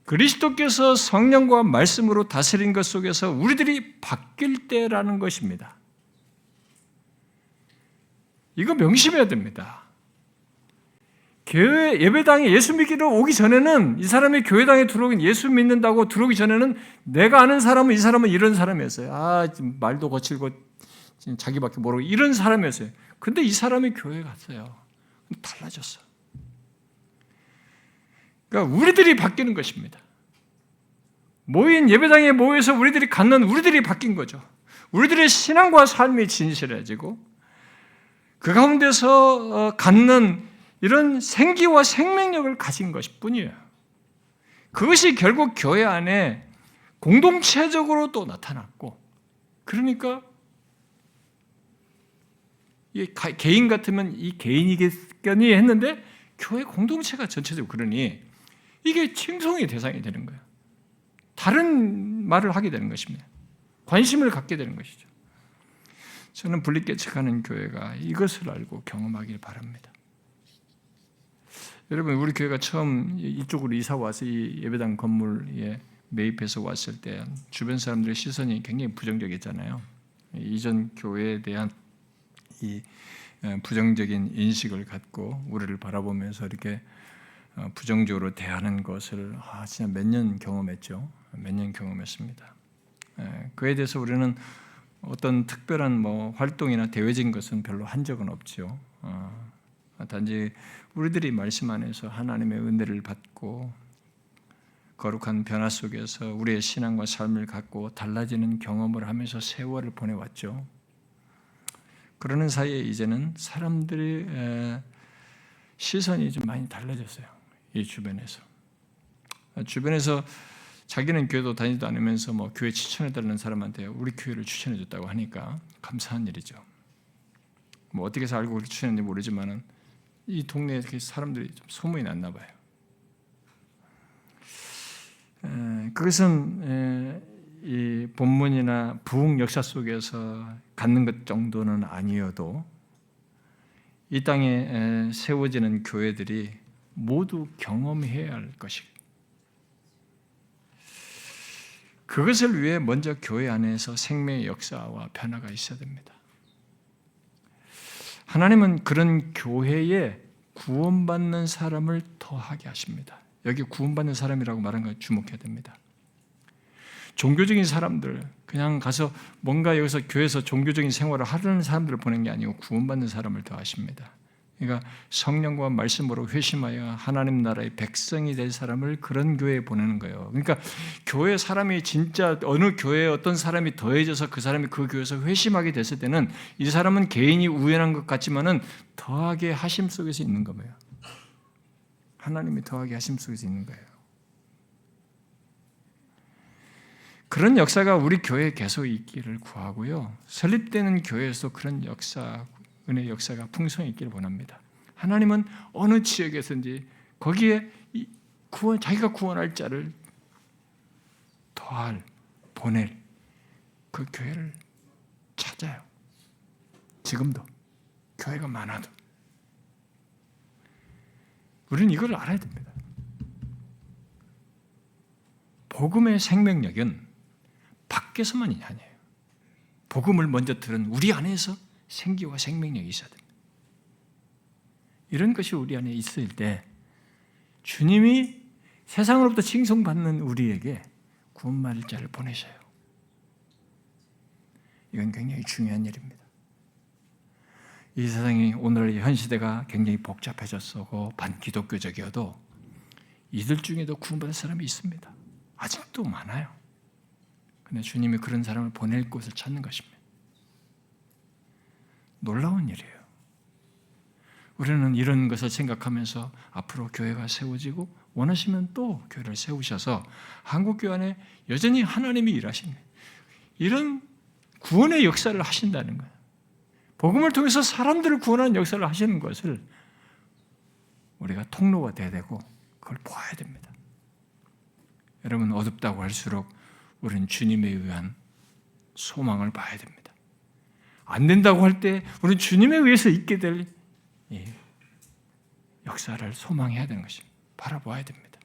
그리스도께서 성령과 말씀으로 다스린 것 속에서 우리들이 바뀔 때라는 것입니다. 이거 명심해야 됩니다. 교회 예배당에 예수 믿기로 오기 전에는 이 사람이 교회당에 들어오긴 예수 믿는다고 들어오기 전에는 내가 아는 사람은 이 사람은 이런 사람이었어요. 말도 거칠고 자기밖에 모르고 이런 사람이었어요. 근데 이 사람이 교회 갔어요. 달라졌어. 그러니까 우리들이 바뀌는 것입니다. 예배당에 모여서 우리들이 바뀐 거죠. 우리들의 신앙과 삶이 진실해지고 그 가운데서 갖는 이런 생기와 생명력을 가진 것일 뿐이에요. 그것이 결국 교회 안에 공동체적으로 또 나타났고, 그러니까 개인 같으면 이 개인이겠거니 했는데 교회 공동체가 전체적으로 그러니 이게 칭송의 대상이 되는 거예요. 다른 말을 하게 되는 것입니다. 관심을 갖게 되는 것이죠. 저는 분리개척하는 교회가 이것을 알고 경험하길 바랍니다. 여러분, 우리 교회가 처음 이쪽으로 이사 와서 이 예배당 건물에 매입해서 왔을 때 주변 사람들의 시선이 굉장히 부정적이었잖아요. 이전 교회에 대한 이 부정적인 인식을 갖고 우리를 바라보면서 이렇게 부정적으로 대하는 것을 진짜 몇 년 경험했죠. 몇 년 경험했습니다. 그에 대해서 우리는 어떤 특별한 활동이나 대외적인 것은 별로 한 적은 없죠. 단지 우리들이 말씀 안에서 하나님의 은혜를 받고 거룩한 변화 속에서 우리의 신앙과 삶을 갖고 달라지는 경험을 하면서 세월을 보내왔죠. 그러는 사이에 이제는 사람들의 시선이 좀 많이 달라졌어요. 이 주변에서 자기는 교회도 다니지도 않으면서 교회 추천해달라는 사람한테 우리 교회를 추천해줬다고 하니까 감사한 일이죠. 어떻게 해서 알고 그렇게 추천했는지 모르지만은 이 동네에 사람들이 좀 소문이 났나 봐요. 그것은 이 본문이나 부흥 역사 속에서 갖는 것 정도는 아니어도 이 땅에 세워지는 교회들이 모두 경험해야 할 것이고 그것을 위해 먼저 교회 안에서 생명의 역사와 변화가 있어야 됩니다. 하나님은 그런 교회에 구원받는 사람을 더하게 하십니다. 여기 구원받는 사람이라고 말한 걸 주목해야 됩니다. 종교적인 사람들, 그냥 가서 뭔가 여기서 교회에서 종교적인 생활을 하려는 사람들을 보낸 게 아니고 구원받는 사람을 더하십니다. 그러니까 성령과 말씀으로 회심하여 하나님 나라의 백성이 될 사람을 그런 교회에 보내는 거예요. 그러니까 교회 사람이 진짜 어느 교회에 어떤 사람이 더해져서 그 사람이 그 교회에서 회심하게 됐을 때는 이 사람은 개인이 우연한 것 같지만은 더하게 하심 속에서 있는 거예요. 하나님이 더하게 하심 속에서 있는 거예요. 그런 역사가 우리 교회에 계속 있기를 구하고요. 설립되는 교회에서 그런 역사, 은혜의 역사가 풍성히 있기를 원합니다. 하나님은 어느 지역에서든지 거기에 자기가 구원할 자를 더할, 보낼 그 교회를 찾아요. 지금도 교회가 많아도 우리는 이걸 알아야 됩니다. 복음의 생명력은 밖에서만이 아니에요. 복음을 먼저 들은 우리 안에서 생기와 생명력이 있어야 됩니다. 이런 것이 우리 안에 있을 때 주님이 세상으로부터 칭송받는 우리에게 구원받을 자를 보내셔요. 이건 굉장히 중요한 일입니다. 이 세상이 오늘 현 시대가 굉장히 복잡해졌고 반기독교적이어도 이들 중에도 구원받을 사람이 있습니다. 아직도 많아요. 그런데 주님이 그런 사람을 보낼 곳을 찾는 것입니다. 놀라운 일이에요. 우리는 이런 것을 생각하면서 앞으로 교회가 세워지고 원하시면 또 교회를 세우셔서 한국교회 안에 여전히 하나님이 일하시는 이런 구원의 역사를 하신다는 거예요. 복음을 통해서 사람들을 구원하는 역사를 하시는 것을 우리가 통로가 돼야 되고 그걸 보아야 됩니다. 여러분, 어둡다고 할수록 우리는 주님에 의한 소망을 봐야 됩니다. 안 된다고 할 때 우리는 주님에 의해서 있게 될 역사를 소망해야 되는 것입니다. 바라보아야 됩니다.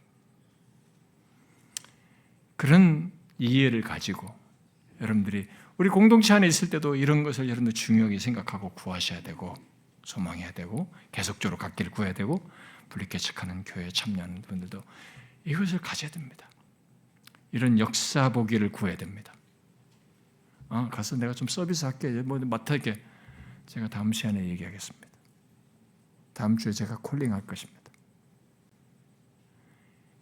그런 이해를 가지고 여러분들이 우리 공동체 안에 있을 때도 이런 것을 여러분들 중요하게 생각하고 구하셔야 되고 소망해야 되고 계속적으로 갖기를 구해야 되고 분리개척하는 교회에 참여하는 분들도 이것을 가져야 됩니다. 이런 역사 보기를 구해야 됩니다. 가서 내가 좀 서비스 할게, 맡을게. 제가 다음 시간에 얘기하겠습니다. 다음 주에 제가 콜링할 것입니다.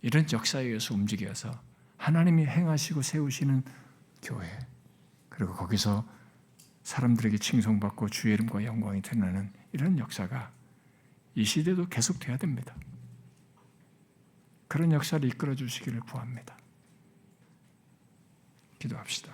이런 역사에 의해서 움직여서 하나님이 행하시고 세우시는 교회, 그리고 거기서 사람들에게 칭송받고 주의 이름과 영광이 드러나는 이런 역사가 이 시대도 계속돼야 됩니다. 그런 역사를 이끌어 주시기를 구합니다. 기도합시다.